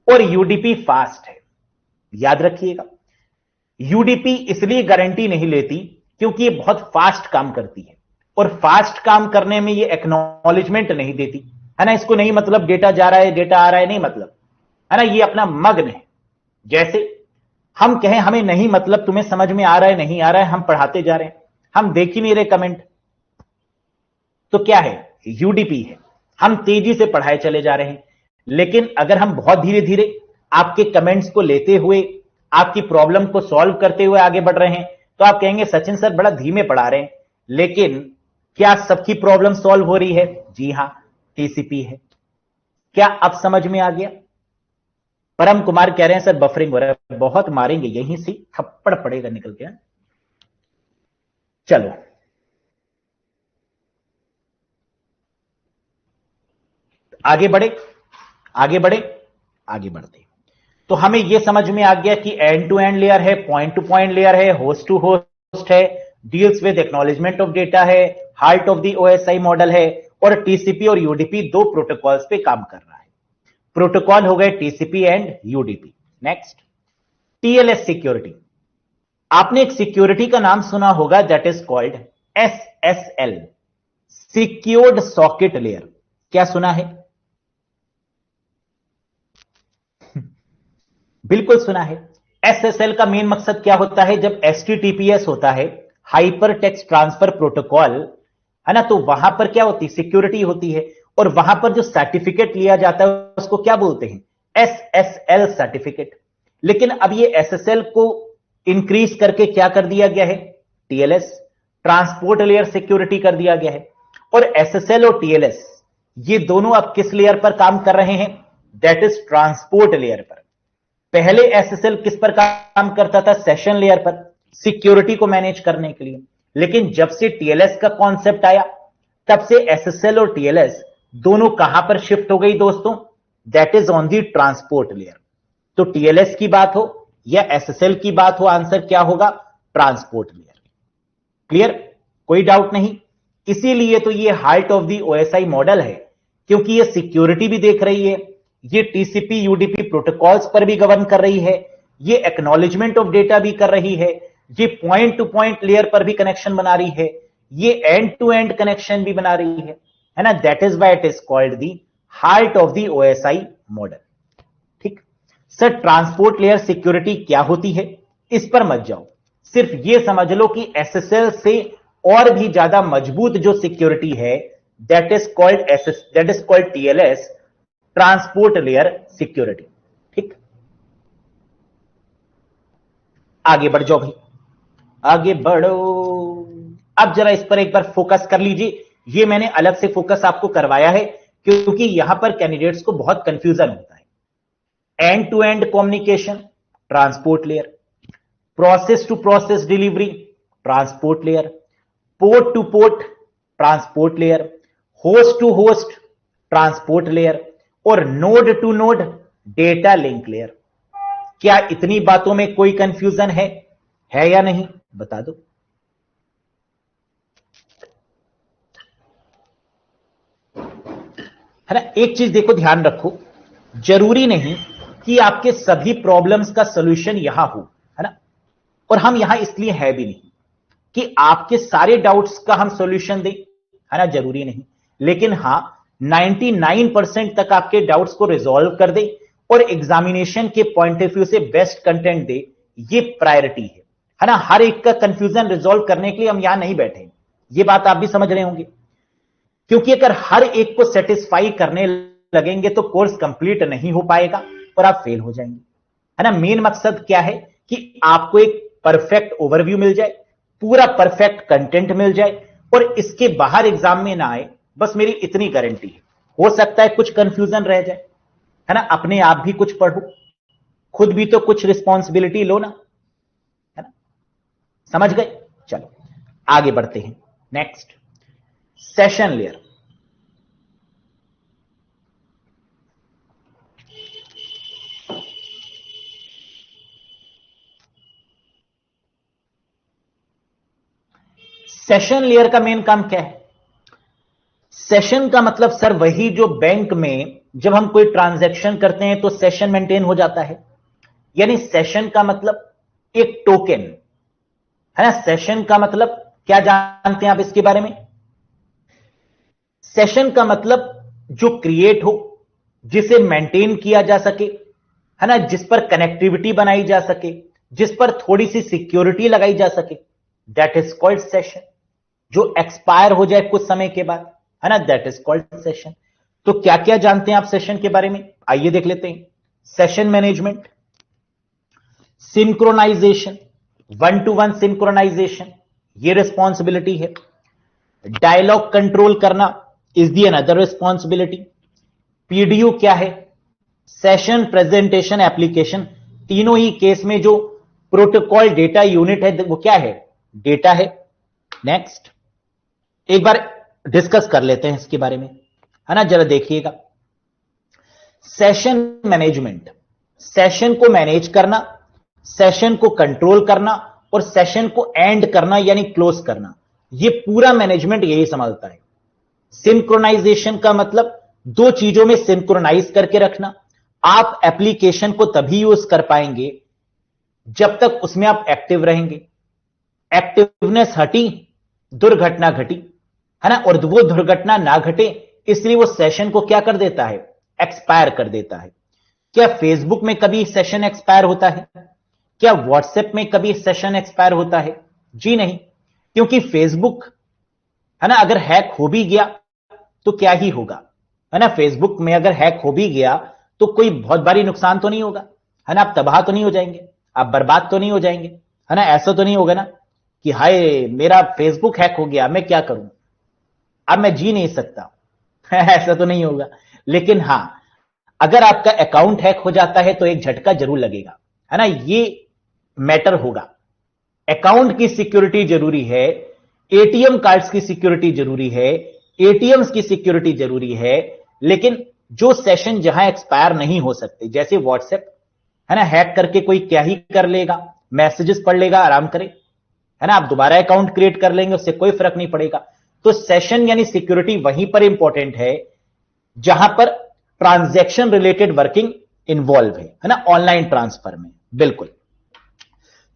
Speaker 1: और यूडीपी फास्ट है। याद रखिएगा, यूडीपी इसलिए गारंटी नहीं लेती क्योंकि ये बहुत फास्ट काम करती है, और फास्ट काम करने में ये एक्नॉलेजमेंट नहीं देती, है ना। इसको नहीं मतलब डेटा जा रहा है डेटा आ रहा है, नहीं मतलब, है ना, ये अपना मग्न है। जैसे हम कहें हमें नहीं मतलब तुम्हें समझ में आ रहा है नहीं आ रहा है, हम पढ़ाते जा रहे हैं, हम देख ही नहीं रहे कमेंट, तो क्या है? यूडीपी है। हम तेजी से पढ़ाए चले जा रहे हैं, लेकिन अगर हम बहुत धीरे धीरे आपके कमेंट्स को लेते हुए, आपकी प्रॉब्लम को सॉल्व करते हुए आगे बढ़ रहे हैं, तो आप कहेंगे सचिन सर बड़ा धीमे पढ़ा रहे हैं। लेकिन क्या सबकी प्रॉब्लम सॉल्व हो रही है? जी हां, टीसीपी है। क्या अब समझ में आ गया? परम कुमार कह रहे हैं सर बफरिंग हो रहा है, बहुत मारेंगे, यहीं से थप्पड़ पड़ेगा निकल के। चलो आगे बढ़े, आगे बढ़े, आगे बढ़ते। तो हमें यह समझ में आ गया कि एंड टू एंड लेयर है, पॉइंट टू पॉइंट लेयर है, होस्ट टू होस्ट है, deals with acknowledgement of data है, heart of the OSI model है, और टीसीपी और यूडीपी दो प्रोटोकॉल्स पे काम कर रहा है। प्रोटोकॉल हो गए TCP and UDP. Next, TLS security. आपने एक सिक्योरिटी का नाम सुना होगा, that is called SSL, secured socket layer. क्या सुना है? बिल्कुल सुना है। एसएसएल का मेन मकसद क्या होता है? जब एचटीटीपीएस होता है, हाइपर टेक्स्ट ट्रांसफर प्रोटोकॉल, है ना, तो वहां पर क्या होती है? सिक्योरिटी होती है, और वहां पर जो सर्टिफिकेट लिया जाता है उसको क्या बोलते हैं? SSL certificate. लेकिन अब ये एसएसएल को इंक्रीज करके क्या कर दिया गया है? टीएलएस, ट्रांसपोर्ट लेयर सिक्योरिटी कर दिया गया है। और एसएसएल और टीएलएस ये दोनों अब किस लेयर पर काम कर रहे हैं? दैट इज ट्रांसपोर्ट लेयर पर। पहले एसएसएल किस पर काम करता था? सेशन लेयर पर, सिक्योरिटी को मैनेज करने के लिए। लेकिन जब से टीएलएस का कॉन्सेप्ट आया, तब से एसएसएल और टीएलएस दोनों कहां पर शिफ्ट हो गई दोस्तों? That is on the transport layer. तो टीएलएस की बात हो या एसएसएल की बात हो, आंसर क्या होगा? Transport layer. क्लियर? कोई डाउट नहीं। इसीलिए तो ये heart of the OSI model है, क्योंकि ये सिक्योरिटी भी देख रही है, ये टीसीपी यूडीपी प्रोटोकॉल्स पर भी गवर्न कर रही है, ये एक्नॉलेजमेंट ऑफ डेटा भी कर रही है, ये पॉइंट टू पॉइंट लेयर पर भी कनेक्शन बना रही है, ये एंड टू एंड कनेक्शन भी बना रही है ना। That is why it is called the heart of the OSI model. ठीक सर, ट्रांसपोर्ट लेयर सिक्योरिटी क्या होती है इस पर मत जाओ, सिर्फ ये समझ लो कि एसएसएल से और भी ज्यादा मजबूत जो सिक्योरिटी है, that is called TLS, transport layer security. ठीक, आगे बढ़ जाओ भाई, आगे बढ़ो। अब जरा इस पर एक बार फोकस कर लीजिए। ये मैंने अलग से फोकस आपको करवाया है क्योंकि यहां पर कैंडिडेट्स को बहुत कंफ्यूजन होता है। End to end communication, transport layer, process to process delivery, transport layer, port to port, transport layer, host to host, transport layer, और node to node, data link layer. क्या इतनी बातों में कोई कंफ्यूजन है या नहीं? बता दो। है ना, एक चीज देखो, ध्यान रखो, जरूरी नहीं कि आपके सभी प्रॉब्लम्स का सॉल्यूशन यहां हो, है ना, और हम यहां इसलिए है भी नहीं कि आपके सारे डाउट्स का हम सॉल्यूशन दें, है ना, जरूरी नहीं। लेकिन हां, 99% तक आपके डाउट्स को रिजॉल्व कर दे और एग्जामिनेशन के पॉइंट ऑफ व्यू से बेस्ट कंटेंट दे, ये प्रायोरिटी है ना। हर एक का कंफ्यूजन रिजॉल्व करने के लिए हम यहां नहीं बैठे, ये बात आप भी समझ रहे होंगे, क्योंकि अगर हर एक को सेटिस्फाई करने लगेंगे तो कोर्स कंप्लीट नहीं हो पाएगा और आप फेल हो जाएंगे, है ना। मेन मकसद क्या है कि आपको एक परफेक्ट ओवरव्यू मिल जाए, पूरा परफेक्ट कंटेंट मिल जाए, और इसके बाहर एग्जाम में ना आए, बस मेरी इतनी गारंटी है। हो सकता है कुछ कंफ्यूजन रह जाए, है ना, अपने आप भी कुछ पढ़ो, खुद भी तो कुछ रिस्पॉन्सिबिलिटी लो ना, है ना। समझ गए? चलो आगे बढ़ते हैं। Next, session layer. Session layer का मेन काम क्या है? सेशन का मतलब सर वही जो बैंक में जब हम कोई ट्रांजैक्शन करते हैं तो सेशन मेंटेन हो जाता है, यानी सेशन का मतलब एक टोकन, है ना। सेशन का मतलब क्या जानते हैं आप इसके बारे में? सेशन का मतलब जो क्रिएट हो, जिसे मेंटेन किया जा सके, है ना, जिस पर कनेक्टिविटी बनाई जा सके, जिस पर थोड़ी सी सिक्योरिटी लगाई जा सके, दैट इज कॉल्ड सेशन। जो एक्सपायर हो जाए कुछ समय के बाद, है ना, दैट इज कॉल्ड सेशन। तो क्या क्या जानते हैं आप सेशन के बारे में? आइए देख लेते हैं। Session management, synchronisation, one to one synchronisation, ये रिस्पॉन्सिबिलिटी है। डायलॉग कंट्रोल करना is the another responsibility. PDU क्या है? Session presentation application. तीनों ही केस में जो प्रोटोकॉल डेटा यूनिट है वो क्या है? डेटा है। नेक्स्ट, एक बार डिस्कस कर लेते हैं इसके बारे में, है ना, जरा देखिएगा। सेशन मैनेजमेंट, सेशन को मैनेज करना, सेशन को कंट्रोल करना और सेशन को एंड करना यानी क्लोज करना, ये पूरा मैनेजमेंट यही संभालता है। सिंक्रोनाइजेशन का मतलब दो चीजों में सिंक्रोनाइज करके रखना। आप एप्लीकेशन को तभी यूज कर पाएंगे जब तक उसमें आप एक्टिव रहेंगे। एक्टिवनेस हटी, दुर्घटना घटी, है ना, और वो दुर्घटना ना घटे इसलिए वो सेशन को क्या कर देता है, एक्सपायर कर देता है। क्या फेसबुक में कभी सेशन एक्सपायर होता है? क्या व्हाट्सएप में कभी सेशन एक्सपायर होता है? जी नहीं, क्योंकि फेसबुक, है ना, अगर हैक हो भी गया तो क्या ही होगा, है ना। फेसबुक में अगर हैक हो भी गया तो कोई बहुत भारी नुकसान तो नहीं होगा, है ना। आप तबाह तो नहीं हो जाएंगे, आप बर्बाद तो नहीं हो जाएंगे, है ना। ऐसा तो नहीं होगा ना कि हाय मेरा फेसबुक हैक हो गया, मैं क्या करूं, अब मैं जी नहीं सकता ऐसा तो नहीं होगा। लेकिन हां, अगर आपका अकाउंट हैक हो जाता है तो एक झटका जरूर लगेगा, है ना, ये मैटर होगा। अकाउंट की सिक्योरिटी जरूरी है, एटीएम कार्ड्स की सिक्योरिटी जरूरी है, एटीएम्स की सिक्योरिटी जरूरी है, लेकिन जो सेशन जहां एक्सपायर नहीं हो सकते, जैसे व्हाट्सएप, है ना, हैक करके कोई क्या ही कर लेगा, मैसेजेस पढ़ लेगा, आराम करे, है ना, आप दोबारा अकाउंट क्रिएट कर लेंगे, उससे कोई फर्क नहीं पड़ेगा। तो सेशन यानी सिक्योरिटी वहीं पर इंपॉर्टेंट है जहां पर ट्रांजैक्शन रिलेटेड वर्किंग इन्वॉल्व है ना, ऑनलाइन ट्रांसफर में। बिल्कुल।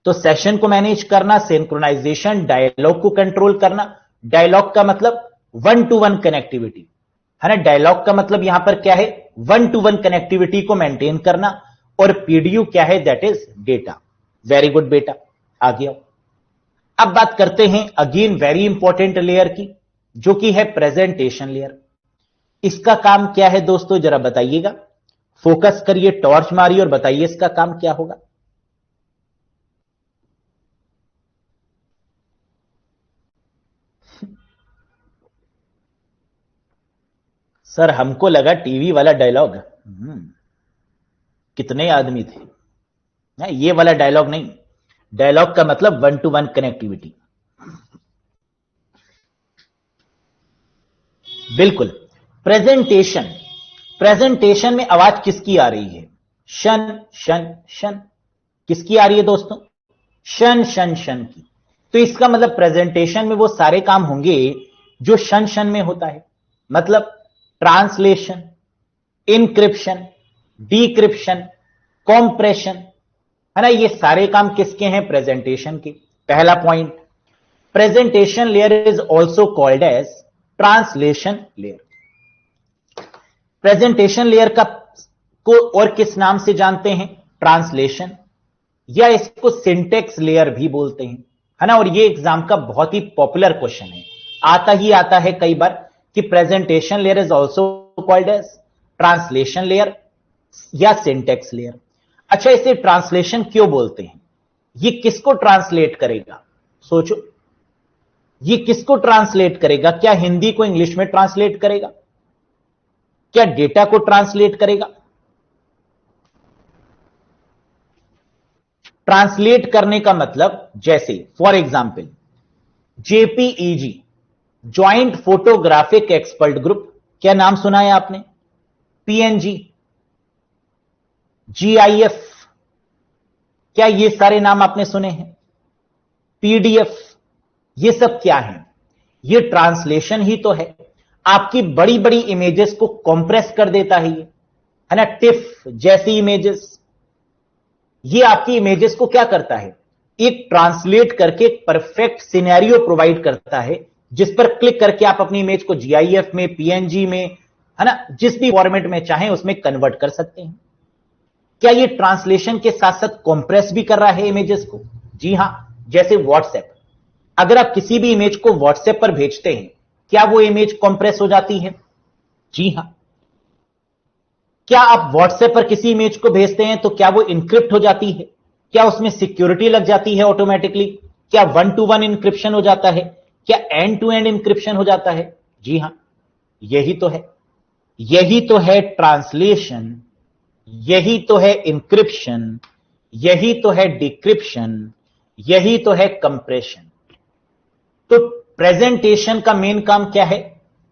Speaker 1: तो सेशन को मैनेज करना, सिंक्रोनाइजेशन, डायलॉग को कंट्रोल करना। डायलॉग का मतलब वन टू वन कनेक्टिविटी, है ना। डायलॉग का मतलब यहां पर क्या है, वन टू वन कनेक्टिविटी को मेंटेन करना। और पीडीयू क्या है, that is data. Very good बेटा, आ गया। अब बात करते हैं अगेन वेरी इंपॉर्टेंट लेयर की, जो कि है प्रेजेंटेशन लेयर। इसका काम क्या है दोस्तों, जरा बताइएगा, फोकस करिए, टॉर्च मारिए और बताइए इसका काम क्या होगा। सर हमको लगा टीवी वाला डायलॉग, कितने आदमी थे ना, ये वाला डायलॉग नहीं। डायलॉग का मतलब वन टू वन कनेक्टिविटी। बिल्कुल। प्रेजेंटेशन, प्रेजेंटेशन में आवाज किसकी आ रही है, शन शन शन, किसकी आ रही है दोस्तों, शन शन शन की। तो इसका मतलब प्रेजेंटेशन में वो सारे काम होंगे जो शन शन में होता है। मतलब ट्रांसलेशन, इनक्रिप्शन, डिक्रिप्शन, कॉम्प्रेशन, है ना, ये सारे काम किसके हैं, प्रेजेंटेशन के। पहला point, presentation layer is also called as translation layer. Presentation layer का को और किस नाम से जानते हैं, ट्रांसलेशन, या इसको सिंटेक्स लेयर भी बोलते हैं, है ना। और ये एग्जाम का बहुत ही पॉपुलर क्वेश्चन है, आता ही आता है कई बार कि presentation layer is also called as translation layer या सिंटेक्स लेयर। अच्छा, इसे ट्रांसलेशन क्यों बोलते हैं, ये किसको ट्रांसलेट करेगा, सोचो, ये किसको ट्रांसलेट करेगा, क्या हिंदी को इंग्लिश में ट्रांसलेट करेगा, क्या डेटा को ट्रांसलेट करेगा। ट्रांसलेट करने का मतलब, जैसे for example JPEG, joint photographic expert group, क्या नाम सुना है आपने, पीएनजी, जीआईएफ, क्या ये सारे नाम आपने सुने हैं, पीडीएफ, ये सब क्या है, ये ट्रांसलेशन ही तो है। आपकी बड़ी बड़ी इमेजेस को कंप्रेस कर देता है ये, है ना, टिफ जैसी इमेजेस, ये आपकी इमेजेस को क्या करता है, एक ट्रांसलेट करके परफेक्ट सिनेरियो प्रोवाइड करता है, जिस पर क्लिक करके आप अपनी इमेज को जीआईएफ में, पीएनजी में, है ना, जिस भी फॉर्मेट में चाहें उसमें कन्वर्ट कर सकते हैं। क्या ये ट्रांसलेशन के साथ साथ कंप्रेस भी कर रहा है इमेजेस को, जी हां। जैसे व्हाट्सएप, अगर आप किसी भी इमेज को व्हाट्सएप पर भेजते हैं, क्या वो इमेज कंप्रेस हो जाती है, जी हां। क्या आप व्हाट्सएप पर किसी इमेज को भेजते हैं तो क्या वो इंक्रिप्ट हो जाती है, क्या उसमें सिक्योरिटी लग जाती है ऑटोमेटिकली, क्या वन टू वन इंक्रिप्शन हो जाता है, क्या एंड टू एंड इंक्रिप्शन हो जाता है, जी हां। यही तो है, यही तो है ट्रांसलेशन, यही तो है इंक्रिप्शन, यही तो है डिक्रिप्शन, यही तो है कंप्रेशन। तो प्रेजेंटेशन का मेन काम क्या है,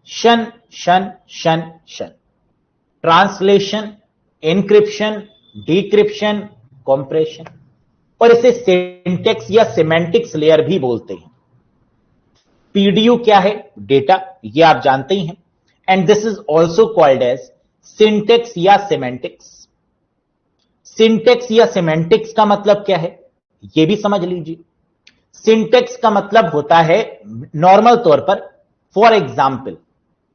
Speaker 1: शन शन शन शन, ट्रांसलेशन, एन्क्रिप्शन, डिक्रिप्शन, कंप्रेशन। और इसे सिंटेक्स या सिमेंटिक्स लेयर भी बोलते हैं। पीडीयू क्या है? डेटा, ये आप जानते ही हैं। And this is also called as syntax या सिमेंटिक्स। सिंटेक्स या सिमेंटिक्स का मतलब क्या है, यह भी समझ लीजिए। सिंटेक्स का मतलब होता है नॉर्मल तौर पर, फॉर एग्जाम्पल,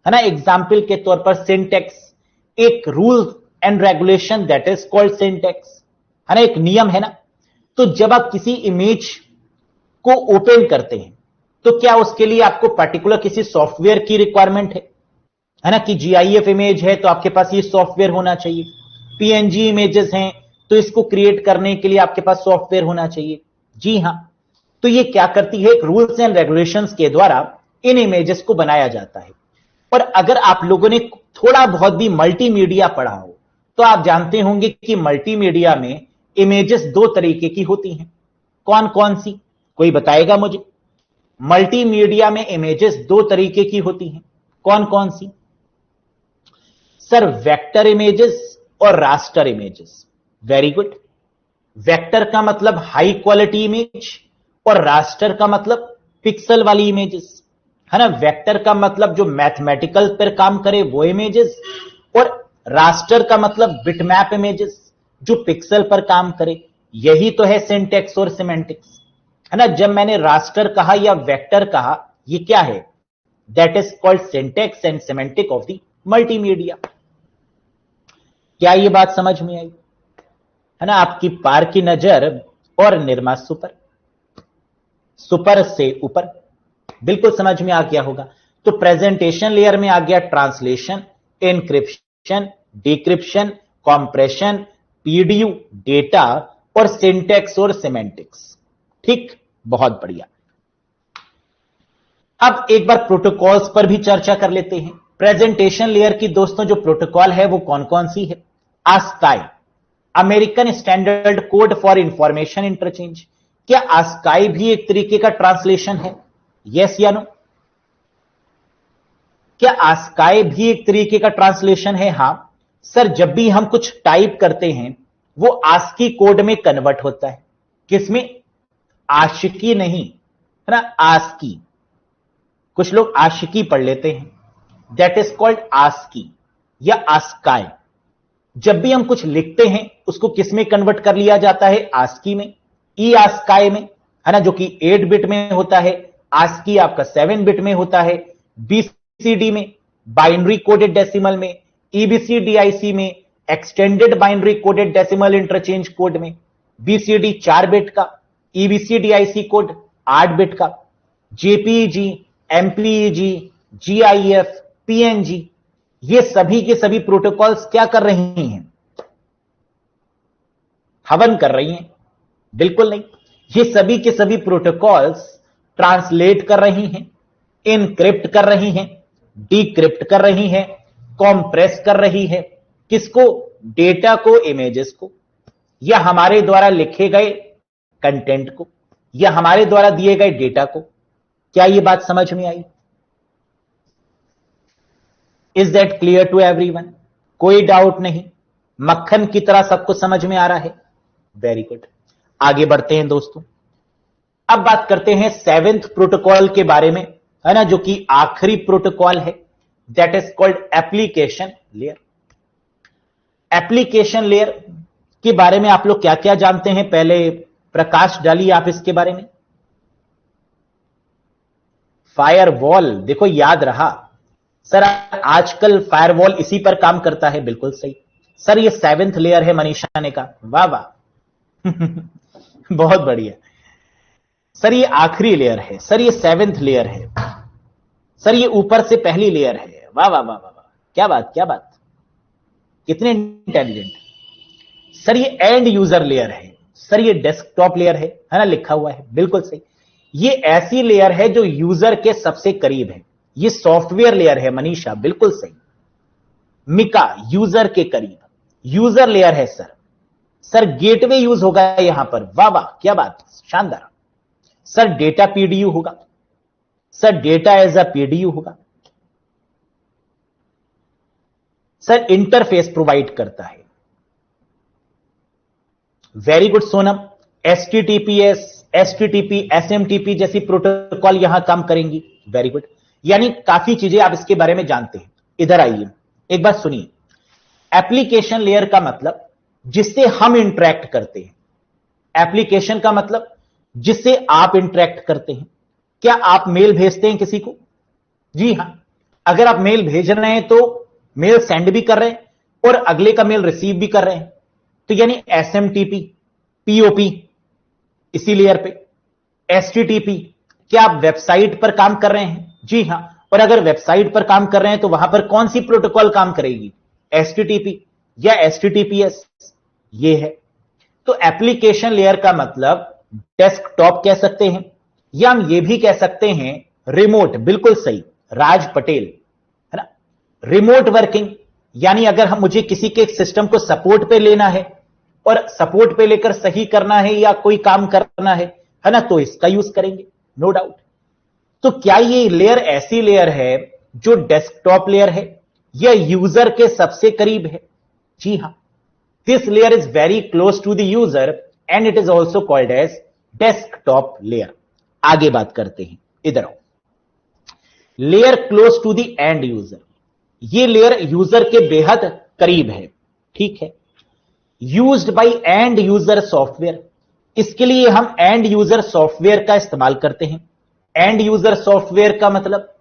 Speaker 1: है ना, एग्जाम्पल के तौर पर सिंटेक्स एक rule and regulation that is called syntax, है ना, एक नियम है ना। तो जब आप किसी इमेज को ओपन करते हैं तो क्या उसके लिए आपको पर्टिकुलर किसी सॉफ्टवेयर की रिक्वायरमेंट है ना, कि जीआईएफ इमेज है तो आपके पास ये सॉफ्टवेयर होना चाहिए, पीएनजी इमेजेस हैं तो इसको क्रिएट करने के लिए आपके पास सॉफ्टवेयर होना चाहिए। जी हां, तो ये क्या करती है, एक रूल्स एंड रेगुलेशंस के द्वारा इन इमेजेस को बनाया जाता है। और अगर आप लोगों ने थोड़ा बहुत भी मल्टीमीडिया पढ़ा हो तो आप जानते होंगे कि मल्टीमीडिया में इमेजेस दो तरीके की होती हैं। कौन कौन सी, कोई बताएगा मुझे? मल्टीमीडिया में इमेजेस दो तरीके की होती हैं, कौन कौन सी? सर, वेक्टर इमेजेस और raster images. Very good. Vector का मतलब हाई क्वालिटी इमेज और रास्टर का मतलब पिक्सल वाली इमेजेस, है ना। वेक्टर का मतलब जो मैथमेटिकल पर काम करे वो इमेजेस, और रास्टर का मतलब बिटमैप इमेजेस जो पिक्सल पर काम करे। यही तो है सिंटेक्स और सिमेंटिक्स, है ना। जब मैंने रास्टर कहा या वेक्टर कहा, ये क्या है? That is called syntax and semantic of the multimedia. क्या ये बात समझ में आई? है ना, आपकी पार की नजर और निर्मा सुपर, सुपर से ऊपर, बिल्कुल समझ में आ गया होगा। तो प्रेजेंटेशन लेयर में आ गया translation, encryption, decryption, compression, PDU, data, और सिंटेक्स और सिमेंटिक्स। ठीक, बहुत बढ़िया। अब एक बार प्रोटोकॉल्स पर भी चर्चा कर लेते हैं। प्रेजेंटेशन लेयर की दोस्तों जो प्रोटोकॉल है वो कौन कौन सी है? ASCII, American standard code for information interchange. क्या आस्काई भी एक तरीके का ट्रांसलेशन है? यस या नो? क्या आस्काई भी एक तरीके का ट्रांसलेशन है? हां सर, जब भी हम कुछ टाइप करते हैं वो आस्की कोड में कन्वर्ट होता है। किसमें? आशिकी नहीं, है ना, आस्की। कुछ लोग आशिकी पढ़ लेते हैं, दैट इज कॉल्ड आस्की या आस्काई। जब भी हम कुछ लिखते हैं उसको किसमें कन्वर्ट कर लिया जाता है? आस्की में, ई आस्काई में, है ना, जो कि 8 बिट में होता है। आस्की आपका 7 बिट में होता है। बीसीडी में, बाइनरी कोडेड डेसिमल में, ईबीसी डीआईसी में, extended binary coded decimal interchange code में। बीसीडी 4 बिट का, ईबीसी डीआईसी कोड 8 बिट का, जेपीईजी, एमपीईजी, जीआईएफ, पीएनजी, ये सभी के सभी प्रोटोकॉल्स क्या कर रही हैं? हवन कर रही हैं? बिल्कुल नहीं। ये सभी के सभी प्रोटोकॉल्स ट्रांसलेट कर रही हैं, इनक्रिप्ट कर रही हैं, डिक्रिप्ट कर रही हैं, कॉम्प्रेस कर रही है। किसको? डेटा को, इमेजेस को, या हमारे द्वारा लिखे गए कंटेंट को, या हमारे द्वारा दिए गए डेटा को। क्या यह बात समझ में आई? Is that clear to everyone? कोई डाउट नहीं? मक्खन की तरह सबको समझ में आ रहा है? Very good. आगे बढ़ते हैं दोस्तों। अब बात करते हैं 7th प्रोटोकॉल के बारे में, है ना, जो कि आखिरी प्रोटोकॉल है, that is called application layer. Application layer के बारे में आप लोग क्या क्या जानते हैं? पहले प्रकाश डालिए आप इसके बारे में। फायरवॉल, देखो याद रहा सर, आजकल फायरवॉल इसी पर काम करता है। बिल्कुल सही सर, ये 7th लेयर है मनीषा ने कहा, वाह वाह बहुत बढ़िया सर। ये आखिरी लेयर है सर, ये 7th लेयर है सर, ये ऊपर से पहली लेयर है। वाह वाह वाह वाह वाह, क्या बात क्या बात, कितने इंटेलिजेंट सर। ये एंड यूजर लेयर है सर, ये डेस्कटॉप लेयर है ना, लिखा हुआ है, बिल्कुल सही। ये ऐसी लेयर है जो यूजर के सबसे करीब है। ये सॉफ्टवेयर लेयर है मनीषा, बिल्कुल सही। मिका, यूजर के करीब, यूजर लेयर है सर। सर गेटवे यूज होगा यहां पर, वाह वाह क्या बात, शानदार। सर डेटा पीडीयू होगा sir, data as a PDU होगा सर, इंटरफेस प्रोवाइड करता है। Very good Sonam. HTTPS, HTTP, SMTP जैसी प्रोटोकॉल यहां काम करेंगी। वेरी गुड, यानी काफी चीजें आप इसके बारे में जानते हैं। इधर आइए, एक बात सुनिए। एप्लीकेशन लेयर का मतलब जिससे हम इंटरेक्ट करते हैं। एप्लीकेशन का मतलब जिससे आप इंटरेक्ट करते हैं। क्या आप मेल भेजते हैं किसी को? जी हां। अगर आप मेल भेज रहे हैं तो मेल सेंड भी कर रहे हैं और अगले का मेल रिसीव भी कर रहे हैं। तो यानी एसएमटीपी, पीओपी इसी लेयर पे। एचटीटीपी, क्या आप वेबसाइट पर काम कर रहे हैं? जी हां। और अगर वेबसाइट पर काम कर रहे हैं तो वहां पर कौन सी प्रोटोकॉल काम करेगी? एचटीटीपी या एचटीटीपीएस? ये है। तो एप्लीकेशन लेयर का मतलब डेस्कटॉप कह सकते हैं, या हम ये भी कह सकते हैं रिमोट। बिल्कुल सही, राज पटेल, है ना। रिमोट वर्किंग, यानी अगर हम मुझे किसी के सिस्टम को सपोर्ट पे लेना है और सपोर्ट पे लेकर सही करना है या कोई काम करना है ना, तो इसका यूज करेंगे, नो डाउट। तो क्या ये लेयर ऐसी लेयर है जो डेस्कटॉप लेयर है या यूजर के सबसे करीब है? जी हां, this layer is very close to the user and it is also called as desktop layer. आगे बात करते हैं, इधर आओ। Layer close to the end user, ये लेयर यूजर के बेहद करीब है, ठीक है। Used by end user software, इसके लिए हम एंड यूजर सॉफ्टवेयर का इस्तेमाल करते हैं। एंड यूजर सॉफ्टवेयर का मतलब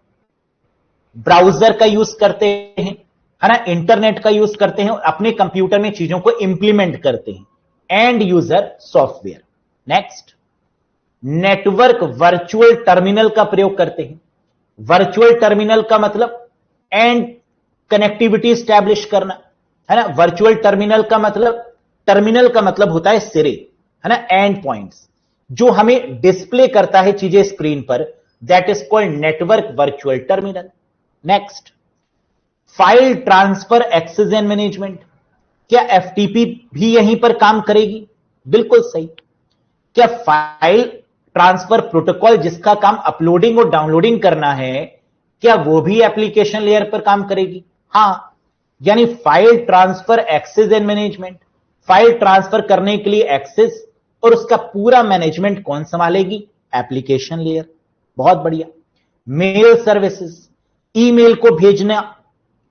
Speaker 1: ब्राउजर का यूज करते हैं, है ना, इंटरनेट का यूज करते हैं और अपने कंप्यूटर में चीजों को इंप्लीमेंट करते हैं। And user software. Next, network virtual terminal का प्रयोग करते हैं। वर्चुअल टर्मिनल का मतलब एंड कनेक्टिविटी स्टैब्लिश करना, है ना। वर्चुअल टर्मिनल का मतलब, टर्मिनल का मतलब होता है सिरे, है ना, एंड पॉइंट्स, जो हमें डिस्प्ले करता है चीजें स्क्रीन पर, that is called network virtual terminal. Next, file transfer access and management, क्या एफटीपी भी यहीं पर काम करेगी? बिल्कुल सही। क्या फाइल ट्रांसफर प्रोटोकॉल जिसका काम अपलोडिंग और डाउनलोडिंग करना है, क्या वो भी एप्लीकेशन लेयर पर काम करेगी? हां, यानी file transfer access and management, file transfer करने के लिए एक्सेस और उसका पूरा मैनेजमेंट कौन संभालेगी? Application layer. बहुत बढ़िया। मेल सर्विसेज, ईमेल को भेजना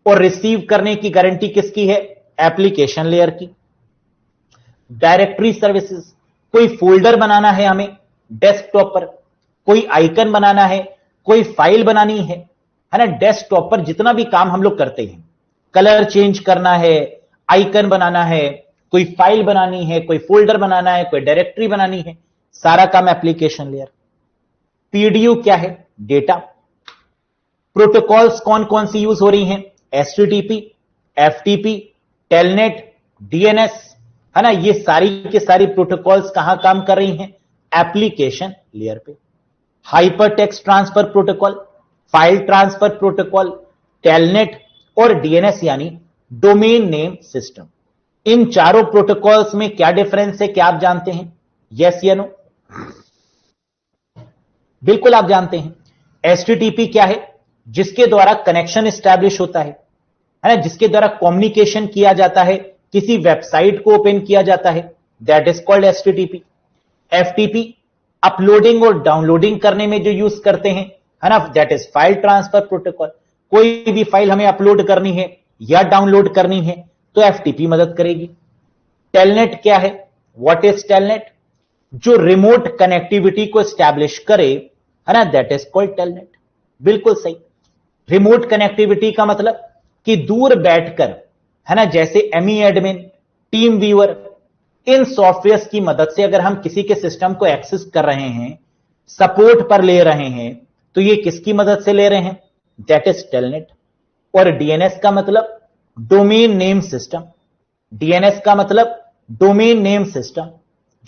Speaker 1: और रिसीव करने की गारंटी किसकी है? एप्लीकेशन लेयर की। डायरेक्टरी सर्विसेज, कोई फोल्डर बनाना है हमें डेस्कटॉप पर, कोई आइकन बनाना है, कोई फाइल बनानी है ना। डेस्कटॉप पर जितना भी काम हम लोग करते हैं, कलर चेंज करना है, आइकन बनाना है, कोई फाइल बनानी है, कोई फोल्डर बनाना है, कोई डायरेक्टरी बनानी है, सारा काम एप्लीकेशन लेयर। पीडीयू क्या है? डेटा। प्रोटोकॉल्स कौन कौन सी यूज हो रही हैं? एचटीटीपी, एफटीपी, टेलनेट, डीएनएस, है ना। ये सारी के सारी प्रोटोकॉल्स कहां काम कर रही हैं? एप्लीकेशन लेयर पे। Hyper text transfer protocol, file transfer protocol, telnet और डीएनएस यानी डोमेन नेम सिस्टम। इन चारों प्रोटोकॉल्स में क्या डिफरेंस है, क्या आप जानते हैं? यस या नो? बिल्कुल आप जानते हैं। एचटीटीपी क्या है? जिसके द्वारा कनेक्शन एस्टैब्लिश होता है ना, जिसके द्वारा कम्युनिकेशन किया जाता है, किसी वेबसाइट को ओपन किया जाता है, that is called HTTP. FTP uploading और डाउनलोडिंग करने में जो यूज करते हैं, है ना, that is file transfer protocol. कोई भी फाइल हमें अपलोड करनी है या डाउनलोड करनी है तो एफटीपी मदद करेगी। टेलनेट क्या है? What is telnet? जो रिमोट कनेक्टिविटी को एस्टैब्लिश करे, है ना, दैट इज कॉल्ड टेलनेट। बिल्कुल सही। रिमोट कनेक्टिविटी का मतलब कि दूर बैठकर, है ना, जैसे एमई एडमिन, टीम व्यूअर, इन सॉफ्टवेयर की मदद से अगर हम किसी के सिस्टम को एक्सेस कर रहे हैं, सपोर्ट पर ले रहे हैं, तो ये किसकी मदद से ले रहे हैं? That is telnet. और डीएनएस का मतलब डोमेन नेम सिस्टम। डीएनएस का मतलब डोमेन नेम सिस्टम,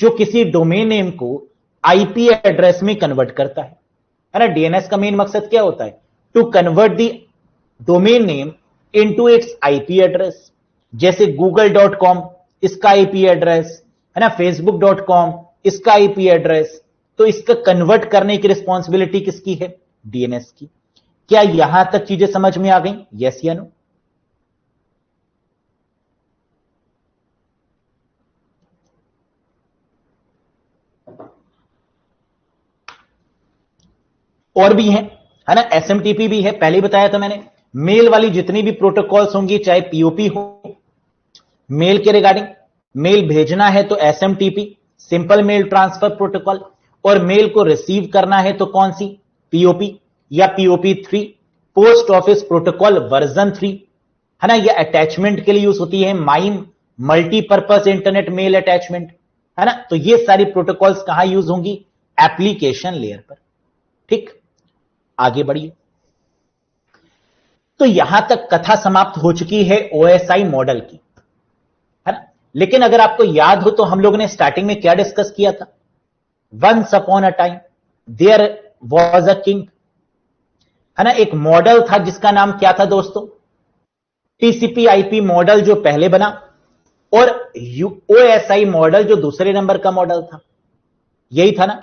Speaker 1: जो किसी डोमेन नेम को आईपी एड्रेस में कन्वर्ट करता है ना। डीएनएस का मेन मकसद क्या होता है? To convert the domain name into its IP address. जैसे google.com, इसका आईपी एड्रेस, है ना, facebook.com, इसका आईपी एड्रेस। तो इसका कन्वर्ट करने की रिस्पॉन्सिबिलिटी किसकी है? डीएनएस की। क्या यहां तक चीजें समझ में आ गई? यस या नो? और भी हैं, है ना, एसएमटीपी भी है, पहले बताया था मैंने। मेल वाली जितनी भी प्रोटोकॉल्स होंगी, चाहे पीओपी हो, मेल के रिगार्डिंग, मेल भेजना है तो SMTP, simple mail transfer protocol, और मेल को रिसीव करना है तो कौन सी, पीओपी या POP 3, post office protocol version 3, है ना। यह अटैचमेंट के लिए यूज होती है, MIME multipurpose internet mail attachment, है ना। तो ये सारी प्रोटोकॉल्स कहां यूज होंगी, एप्लीकेशन लेयर पर। ठीक, आगे बढ़िए। तो यहां तक कथा समाप्त हो चुकी है ओएसआई मॉडल की, है ना। लेकिन अगर आपको याद हो तो हम लोगों ने स्टार्टिंग में क्या डिस्कस किया था, once upon a time there was a king, है ना। एक मॉडल था जिसका नाम क्या था दोस्तों, टीसीपी आईपी मॉडल जो पहले बना, और ओएसआई मॉडल जो दूसरे नंबर का मॉडल था, यही था ना।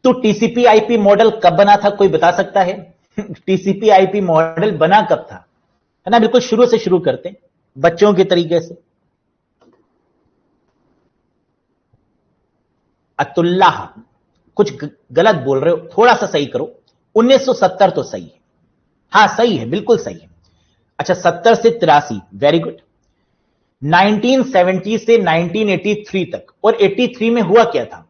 Speaker 1: तो टीसीपी आईपी मॉडल कब बना था, कोई बता सकता है? टीसीपी आईपी मॉडल बना कब था, है ना। बिल्कुल शुरू से शुरू करते हैं बच्चों के तरीके से। अतुल्लाह, कुछ गलत बोल रहे हो, थोड़ा सा सही करो। 1970 तो सही है, हां सही है, बिल्कुल सही है। अच्छा, 70 से 83, वेरी गुड। 1970 से 1983 तक, और 83 में हुआ क्या था,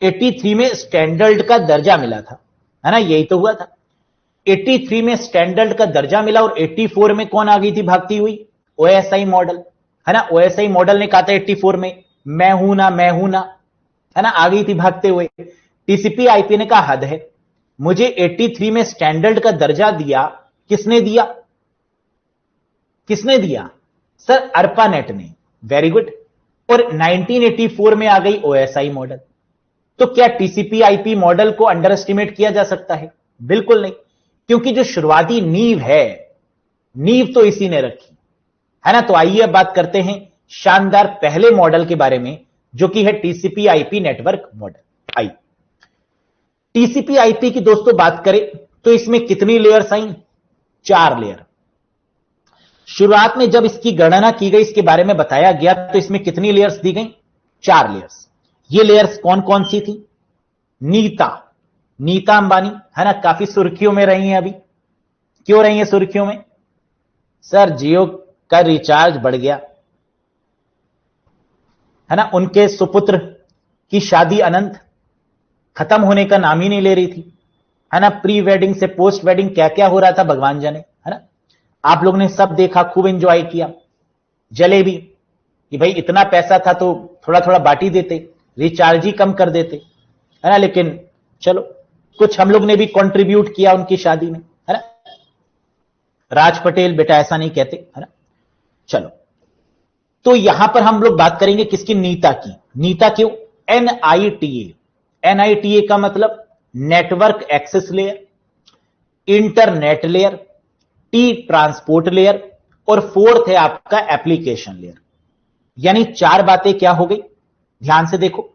Speaker 1: 83 में स्टैंडर्ड का दर्जा मिला था, है ना, यही तो हुआ था। 83 में स्टैंडर्ड का दर्जा मिला, और 84 में कौन आ गई थी भागती हुई, ओएसआई मॉडल, है ना। ओएसआई मॉडल ने कहा था 84 में, मैं हूं ना, मैं हूं ना, है ना, आ गई थी भागते हुए। टीसीपी आईपी ने कहा हद है, मुझे 83 में स्टैंडर्ड का दर्जा दिया, किसने दिया, किसने दिया सर, अर्पानेट ने, वेरी गुड। और 1984 में आ गई ओएसआई मॉडल। तो क्या टीसीपी आईपी मॉडल को अंडर एस्टिमेट किया जा सकता है, बिल्कुल नहीं, क्योंकि जो शुरुआती नींव है, नींव तो इसी ने रखी, है ना। तो आइए अब बात करते हैं शानदार पहले मॉडल के बारे में, जो कि है टीसीपी आईपी नेटवर्क मॉडल। आई टीसीपी आईपी की दोस्तों बात करें तो इसमें कितनी लेयर्स आई, 4 लेयर। शुरुआत में जब इसकी गणना की गई, इसके बारे में बताया गया, तो इसमें कितनी लेयर्स दी गई, 4 लेयर्स। ये लेयर्स कौन कौन सी थी, नीता, नीता अंबानी, है ना, काफी सुर्खियों में रही हैं अभी। क्यों रही हैं सुर्खियों में, सर जियो का रिचार्ज बढ़ गया, है ना। उनके सुपुत्र की शादी अनंत खत्म होने का नाम ही नहीं ले रही थी, है ना। प्री वेडिंग से पोस्ट वेडिंग क्या क्या हो रहा था भगवान जाने, है ना। आप लोगों ने सब देखा, खूब एंजॉय किया। जलेबी कि भाई इतना पैसा था तो थोड़ा थोड़ा बांटी देते, रिचार्ज ही कम कर देते, है ना। लेकिन चलो, कुछ हम लोग ने भी कंट्रीब्यूट किया उनकी शादी में, है ना। राज पटेल बेटा ऐसा नहीं कहते, है ना। चलो, तो यहां पर हम लोग बात करेंगे किसकी, नीता की। नीता क्यों, एनआईटीए, एनआईटीए का मतलब network access layer, internet layer, T transport layer, और फोर्थ है आपका एप्लीकेशन लेयर। यानी 4 बातें क्या हो गई, ध्यान से देखो,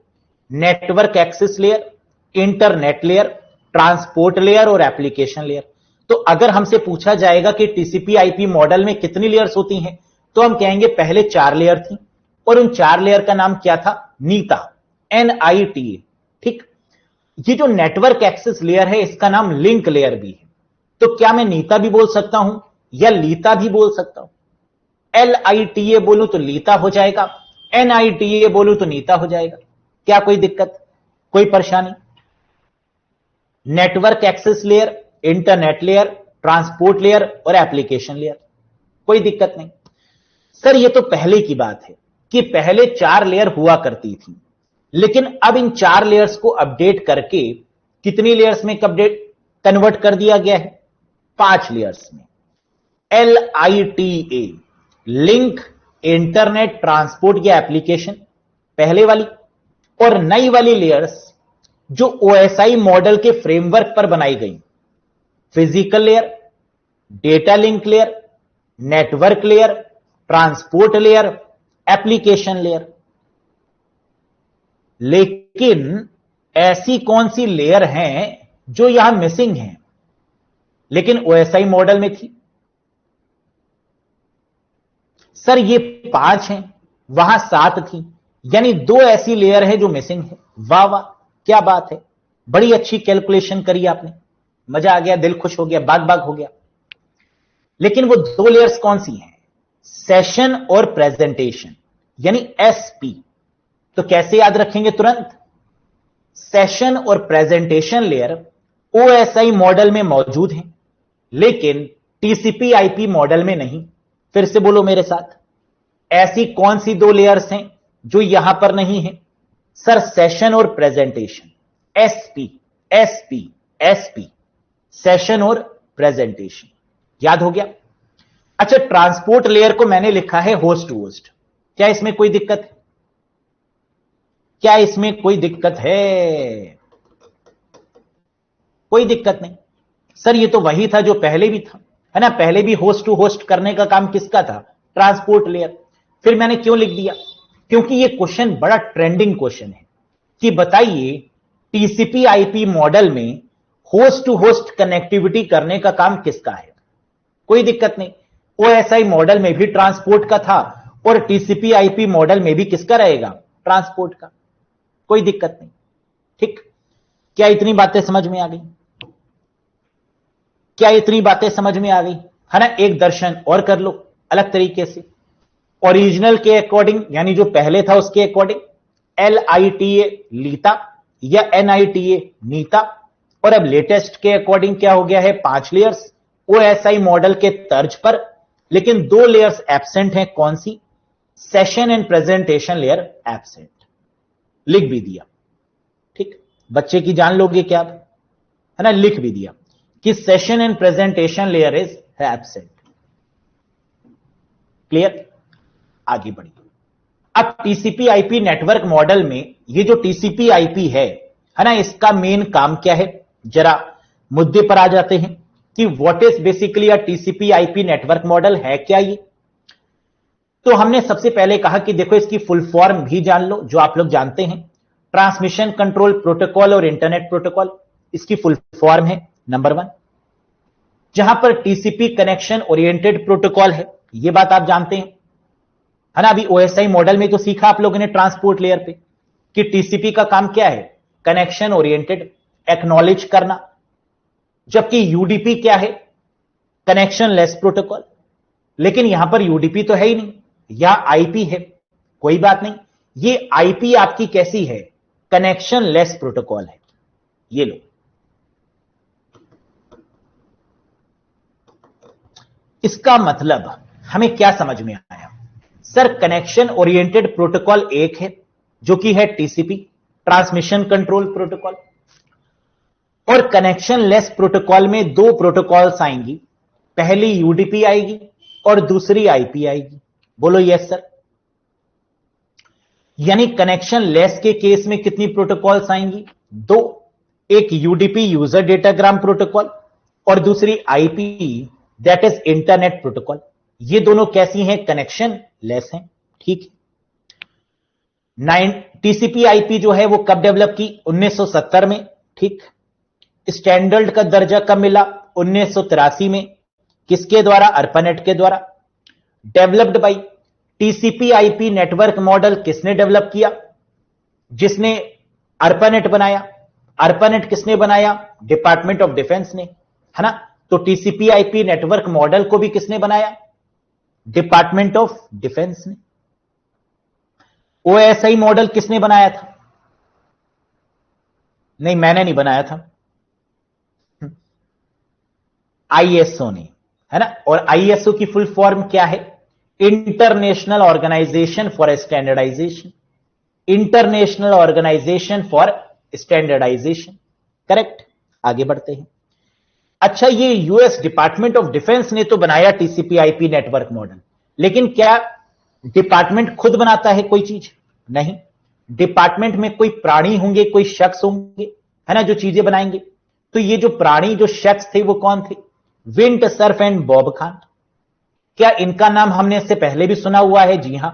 Speaker 1: network access layer, internet layer, transport layer और एप्लीकेशन लेयर। तो अगर हमसे पूछा जाएगा कि टीसीपी आईपी मॉडल में कितनी लेयर्स होती हैं, तो हम कहेंगे पहले 4 लेयर थी, और उन 4 लेयर का नाम क्या था, नीता, एनआईटीए। ठीक, ये जो नेटवर्क एक्सेस लेयर है, इसका नाम लिंक लेयर भी है। तो क्या मैं नीता भी बोल सकता हूं या लीता भी बोल सकता हूं, एलआईटीए बोलूं तो लीता हो जाएगा, एनआईटीए बोलूं तो नीता हो जाएगा। क्या कोई दिक्कत, कोई परेशानी? Network access layer, internet layer, transport layer और एप्लीकेशन लेयर, कोई दिक्कत नहीं। सर ये तो पहले की बात है कि पहले 4 लेयर हुआ करती थी, लेकिन अब इन 4 लेयर्स को अपडेट करके कितनी लेयर्स में अपडेट कन्वर्ट कर दिया गया है, 5 लेयर्स में। LITA, लिंक, इंटरनेट, ट्रांसपोर्ट या एप्लीकेशन, पहले वाली। और नई वाली लेयर्स जो ओएसआई मॉडल के फ्रेमवर्क पर बनाई गई, physical layer, data link layer, network layer, transport layer, application layer. लेकिन ऐसी कौन सी लेयर हैं जो यहां मिसिंग हैं, लेकिन ओएसआई मॉडल में थी? सर ये 5 हैं, वहां 7 थी, यानी 2 ऐसी लेयर है जो मिसिंग है। वाह वाह, क्या बात है, बड़ी अच्छी कैलकुलेशन करी आपने, मजा आ गया, दिल खुश हो गया, बाग बाग हो गया। लेकिन वो दो लेयर्स कौन सी हैं? सेशन और प्रेजेंटेशन, यानी एसपी। तो कैसे याद रखेंगे तुरंत? सेशन और प्रेजेंटेशन लेयर ओएसआई मॉडल में मौजूद हैं, लेकिन टीसीपी आईपी मॉडल में नहीं। फिर से बोलो मेरे साथ, ऐसी कौन सी दो लेयर्स हैं जो यहां पर नहीं है? सर, सेशन और presentation, SP SP SP, session और प्रेजेंटेशन। याद हो गया? अच्छा, ट्रांसपोर्ट लेयर को मैंने लिखा है होस्ट टू होस्ट। क्या इसमें कोई दिक्कत है? क्या इसमें कोई दिक्कत है? कोई दिक्कत नहीं। सर, ये तो वही था जो पहले भी था, है ना? पहले भी होस्ट टू होस्ट करने का काम किसका था? Transport layer. फिर मैंने क्यों लिख दिया? क्योंकि ये क्वेश्चन बड़ा ट्रेंडिंग क्वेश्चन है कि बताइए टीसीपी आईपी मॉडल में होस्ट टू होस्ट कनेक्टिविटी करने का काम किसका है? कोई दिक्कत नहीं, ओएसआई मॉडल में भी ट्रांसपोर्ट का था और टीसीपी आईपी मॉडल में भी किसका रहेगा? ट्रांसपोर्ट का। कोई दिक्कत नहीं, ठीक। क्या इतनी बातें समझ में आ गई? क्या इतनी बातें समझ में आ गई? है ना? एक दर्शन और कर लो अलग तरीके से। ओरिजिनल के अकॉर्डिंग, यानी जो पहले था उसके अकॉर्डिंग, LITA लीता या NITA नीता, और अब लेटेस्ट के अकॉर्डिंग क्या हो गया है? 5 लेयर्स ओएसआई मॉडल के तर्ज पर, लेकिन 2 लेयर्स एब्सेंट हैं। कौन सी? Session and presentation layer absent. लिख भी दिया, ठीक। बच्चे की जान लोगे क्या आप? है ना? लिख भी दिया कि session and presentation layer is absent. Clear? आगे बढ़िए। अब टीसीपी आईपी नेटवर्क मॉडल में ये जो टीसीपी आईपी है ना, इसका मेन काम क्या है? जरा मुद्दे पर आ जाते हैं कि what is basically a TCP IP network model, है क्या ये? तो हमने सबसे पहले कहा कि देखो इसकी फुल फॉर्म भी जान लो, जो आप लोग जानते हैं, ट्रांसमिशन कंट्रोल प्रोटोकॉल और इंटरनेट प्रोटोकॉल। इसकी फुल फॉर्म है नंबर 1। जहां पर टीसीपी कनेक्शन ओरिएंटेड प्रोटोकॉल है, यह बात आप जानते हैं, है ना? अभी ओएसआई मॉडल में तो सीखा आप लोगों ने ट्रांसपोर्ट लेयर पे कि टीसीपी का काम क्या है? कनेक्शन ओरिएंटेड, एक्नॉलेज करना। जबकि यूडीपी क्या है? Connection less protocol. लेकिन यहां पर यूडीपी तो है ही नहीं, यहां आईपी है। कोई बात नहीं, ये आईपी आपकी कैसी है? कनेक्शन लेस प्रोटोकॉल है। ये लो, इसका मतलब हमें क्या समझ में आया? सर, कनेक्शन ओरिएंटेड प्रोटोकॉल एक है जो कि है टीसीपी, ट्रांसमिशन कंट्रोल प्रोटोकॉल, और कनेक्शन लेस प्रोटोकॉल में 2 प्रोटोकॉल्स आएंगी। पहली यूडीपी आएगी और दूसरी आईपी आएगी। बोलो यस सर। यानी कनेक्शन लेस के केस में कितनी प्रोटोकॉल्स आएंगी? 2। एक यूडीपी यूजर डेटाग्राम प्रोटोकॉल और दूसरी IP, that is internet protocol. ये दोनों कैसी हैं? कनेक्शन लेस हैं, ठीक है। टीसीपी आईपी जो है वो कब डेवलप की? 1970 में, ठीक। स्टैंडर्ड का दर्जा कब मिला? 1983 में। किसके द्वारा? अर्पानेट के द्वारा। Developed by TCP IP network model किसने डेवलप किया? जिसने अर्पानेट बनाया। अर्पानेट किसने बनाया? डिपार्टमेंट ऑफ डिफेंस ने, है ना? तो टीसीपी आईपी नेटवर्क मॉडल को भी किसने बनाया? डिपार्टमेंट ऑफ डिफेंस ने। ओएसआई मॉडल किसने बनाया था? नहीं, मैंने नहीं बनाया था, आईएसओ ने, है ना? और आईएसओ की फुल फॉर्म क्या है? International organisation for standardisation. International organisation for standardisation, correct. आगे बढ़ते हैं। अच्छा, ये यूएस डिपार्टमेंट ऑफ डिफेंस ने तो बनाया टीसीपी आईपी नेटवर्क मॉडल, लेकिन क्या डिपार्टमेंट खुद बनाता है कोई चीज? नहीं। डिपार्टमेंट में कोई प्राणी होंगे, कोई शख्स होंगे, है ना, जो चीजें बनाएंगे। तो ये जो प्राणी, जो शख्स थे, वो कौन थे? विंट सर्फ एंड बॉब खान। क्या इनका नाम हमने इससे पहले भी सुना हुआ है? जी हां।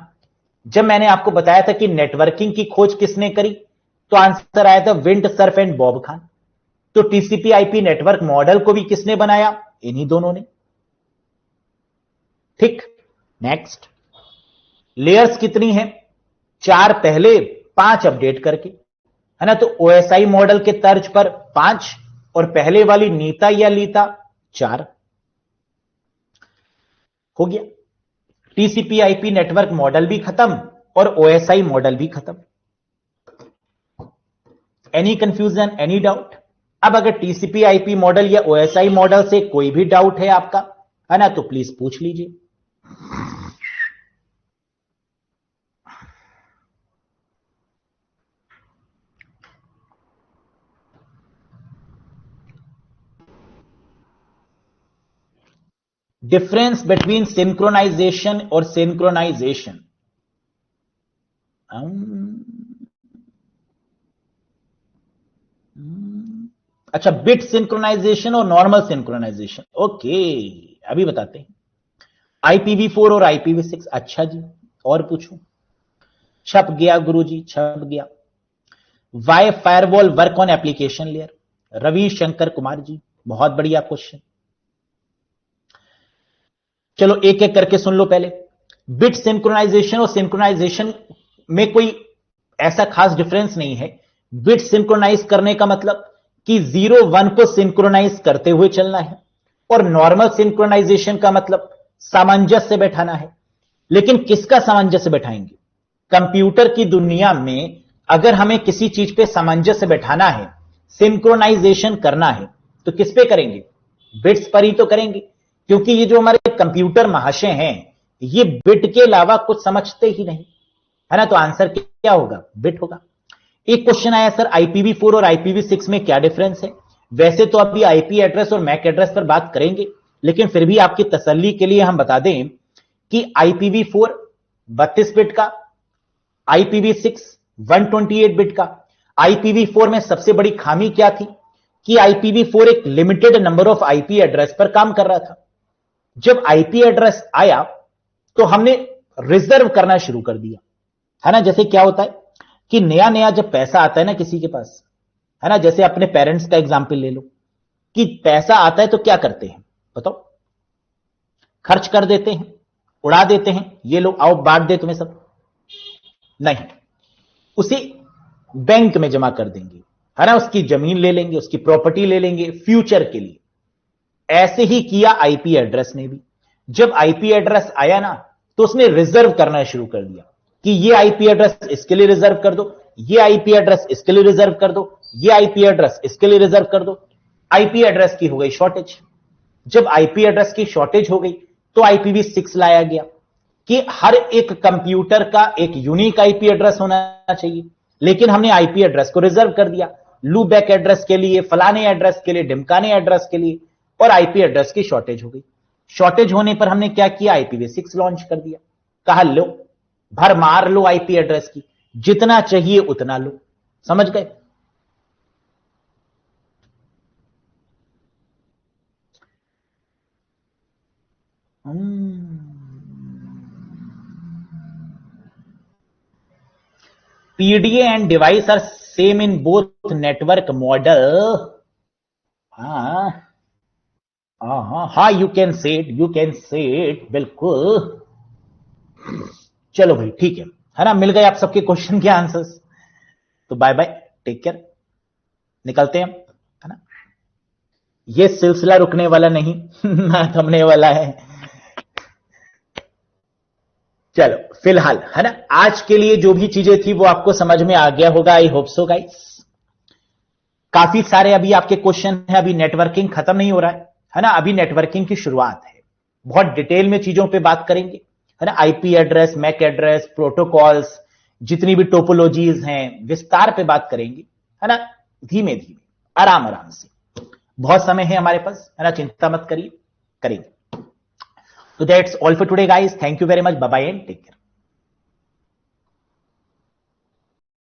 Speaker 1: जब मैंने आपको बताया था कि नेटवर्किंग की खोज किसने करी, तो आंसर आया था विंट सर्फ एंड बॉब खान। तो टीसीपी आईपी नेटवर्क मॉडल को भी किसने बनाया? इन्हीं दोनों ने, ठीक। नेक्स्ट, लेयर्स कितनी हैं? 4 पहले, 5 अपडेट करके। है ना। तो ओएसआई मॉडल के तर्ज पर 5 और पहले वाली नीता या लीता 4 हो गया। टीसीपी आईपी नेटवर्क मॉडल भी खत्म और ओएसआई मॉडल भी खत्म। Any confusion, any doubt? अब अगर टीसीपी आईपी मॉडल या ओएसआई मॉडल से कोई भी डाउट है आपका, है ना, तो प्लीज पूछ लीजिए। डिफरेंस बिटवीन सिंक्रोनाइजेशन और सिंक्रोनाइजेशन। अच्छा, बिट सिंक्रोनाइजेशन और नॉर्मल सिंक्रोनाइजेशन। ओके, अभी बताते हैं। IPv4 और IPv6। अच्छा जी, और पूछूं? छप गया गुरुजी, छप गया। Why firewall work on application layer? Ravi Shankar Kumar ji, बहुत बढ़िया क्वेश्चन। चलो एक एक करके सुन लो पहले। बिट सिंक्रोनाइजेशन और सिंक्रोनाइजेशन में कोई ऐसा खास डिफरेंस नहीं है। बिट सिंक्रोनाइज करने का मतलब कि 0 1 को सिंक्रोनाइज करते हुए चलना है, और नॉर्मल सिंक्रोनाइजेशन का मतलब सामंजस्य बैठाना है। लेकिन किसका सामंजस्य बैठाएंगे? कंप्यूटर की दुनिया में अगर हमें किसी चीज पे सामंजस्य बैठाना है, सिंक्रोनाइजेशन करना है, तो किस पे करेंगे? बिट्स पर ही तो करेंगे, क्योंकि ये जो हमारे कंप्यूटर महाशय हैं, ये बिट के अलावा कुछ समझते ही नहीं, है ना। तो आंसर क्या होगा? बिट होगा। एक क्वेश्चन आया, सर IPv4 और IPv6 में क्या डिफरेंस है? वैसे तो अभी आईपी एड्रेस और मैक एड्रेस पर बात करेंगे, लेकिन फिर भी आपकी तसल्ली के लिए हम बता दें कि IPv4 32 बिट का, IPv6 128 बिट का। IPv4 में सबसे बड़ी खामी क्या थी कि IPv4 एक limited number of IP address पर काम कर रहा था। जब आईपी एड्रेस आया तो हमने रिजर्व करना शुरू कर दिया, है ना। जैसे क्या होता है कि नया नया जब पैसा आता है ना किसी के पास, है ना, जैसे अपने पेरेंट्स का एग्जाम्पल ले लो, कि पैसा आता है तो क्या करते हैं बताओ? खर्च कर देते हैं, उड़ा देते हैं, ये लोग आओ बांट दे तुम्हें सब? नहीं, उसे बैंक में जमा कर देंगे, है ना। उसकी जमीन ले लेंगे, उसकी प्रॉपर्टी ले लेंगे फ्यूचर के लिए। ऐसे ही किया आईपी एड्रेस ने भी। जब आईपी एड्रेस आया ना, तो उसने रिजर्व करना शुरू कर दिया कि ये आईपी एड्रेस इसके लिए रिजर्व कर दो, ये आईपी एड्रेस इसके लिए रिजर्व कर दो, ये आईपी एड्रेस इसके लिए रिजर्व कर दो। आईपी एड्रेस की हो गई शॉर्टेज। जब आईपी एड्रेस की शॉर्टेज हो गई तो IPv6 लाया गया कि हर एक कंप्यूटर का एक यूनिक आईपी एड्रेस होना चाहिए। लेकिन हमने आईपी एड्रेस को रिजर्व कर दिया, लूबैक एड्रेस के लिए, फलाने एड्रेस के लिए, ढिमकाने एड्रेस के लिए, और आईपी एड्रेस की शॉर्टेज हो गई। शॉर्टेज होने पर हमने क्या किया? IPv6 लॉन्च कर दिया। कहा लो, भर मार लो आईपी एड्रेस की, जितना चाहिए उतना लो। समझ गए? PDA and device are same in both network model. हाँ हाँ, you can say it, you can say it, बिल्कुल। चलो भाई ठीक है ना, मिल गए आप सबके क्वेश्चन के आंसर्स। तो बाय बाय, टेक केयर, निकलते हैं, है ना। ये सिलसिला रुकने वाला नहीं ना थमने वाला है। चलो फिलहाल, है ना, आज के लिए जो भी चीजें थी वो आपको समझ में आ गया होगा। I hope so guys. काफी सारे अभी आपके क्वेश्चन है, अभी नेटवर्किंग खत्म नहीं हो रहा है ना, अभी नेटवर्किंग की शुरुआत है। बहुत डिटेल में चीजों पे बात करेंगे, है ना। IP address, MAC address, protocols, जितनी भी टोपोलॉजीज हैं, विस्तार पे बात करेंगे, है ना। धीमे धीमे, आराम आराम से, बहुत समय है हमारे पास, है ना, चिंता मत करिए, करेंगे। तो that's all for today guys, thank you very much, bye bye and take care.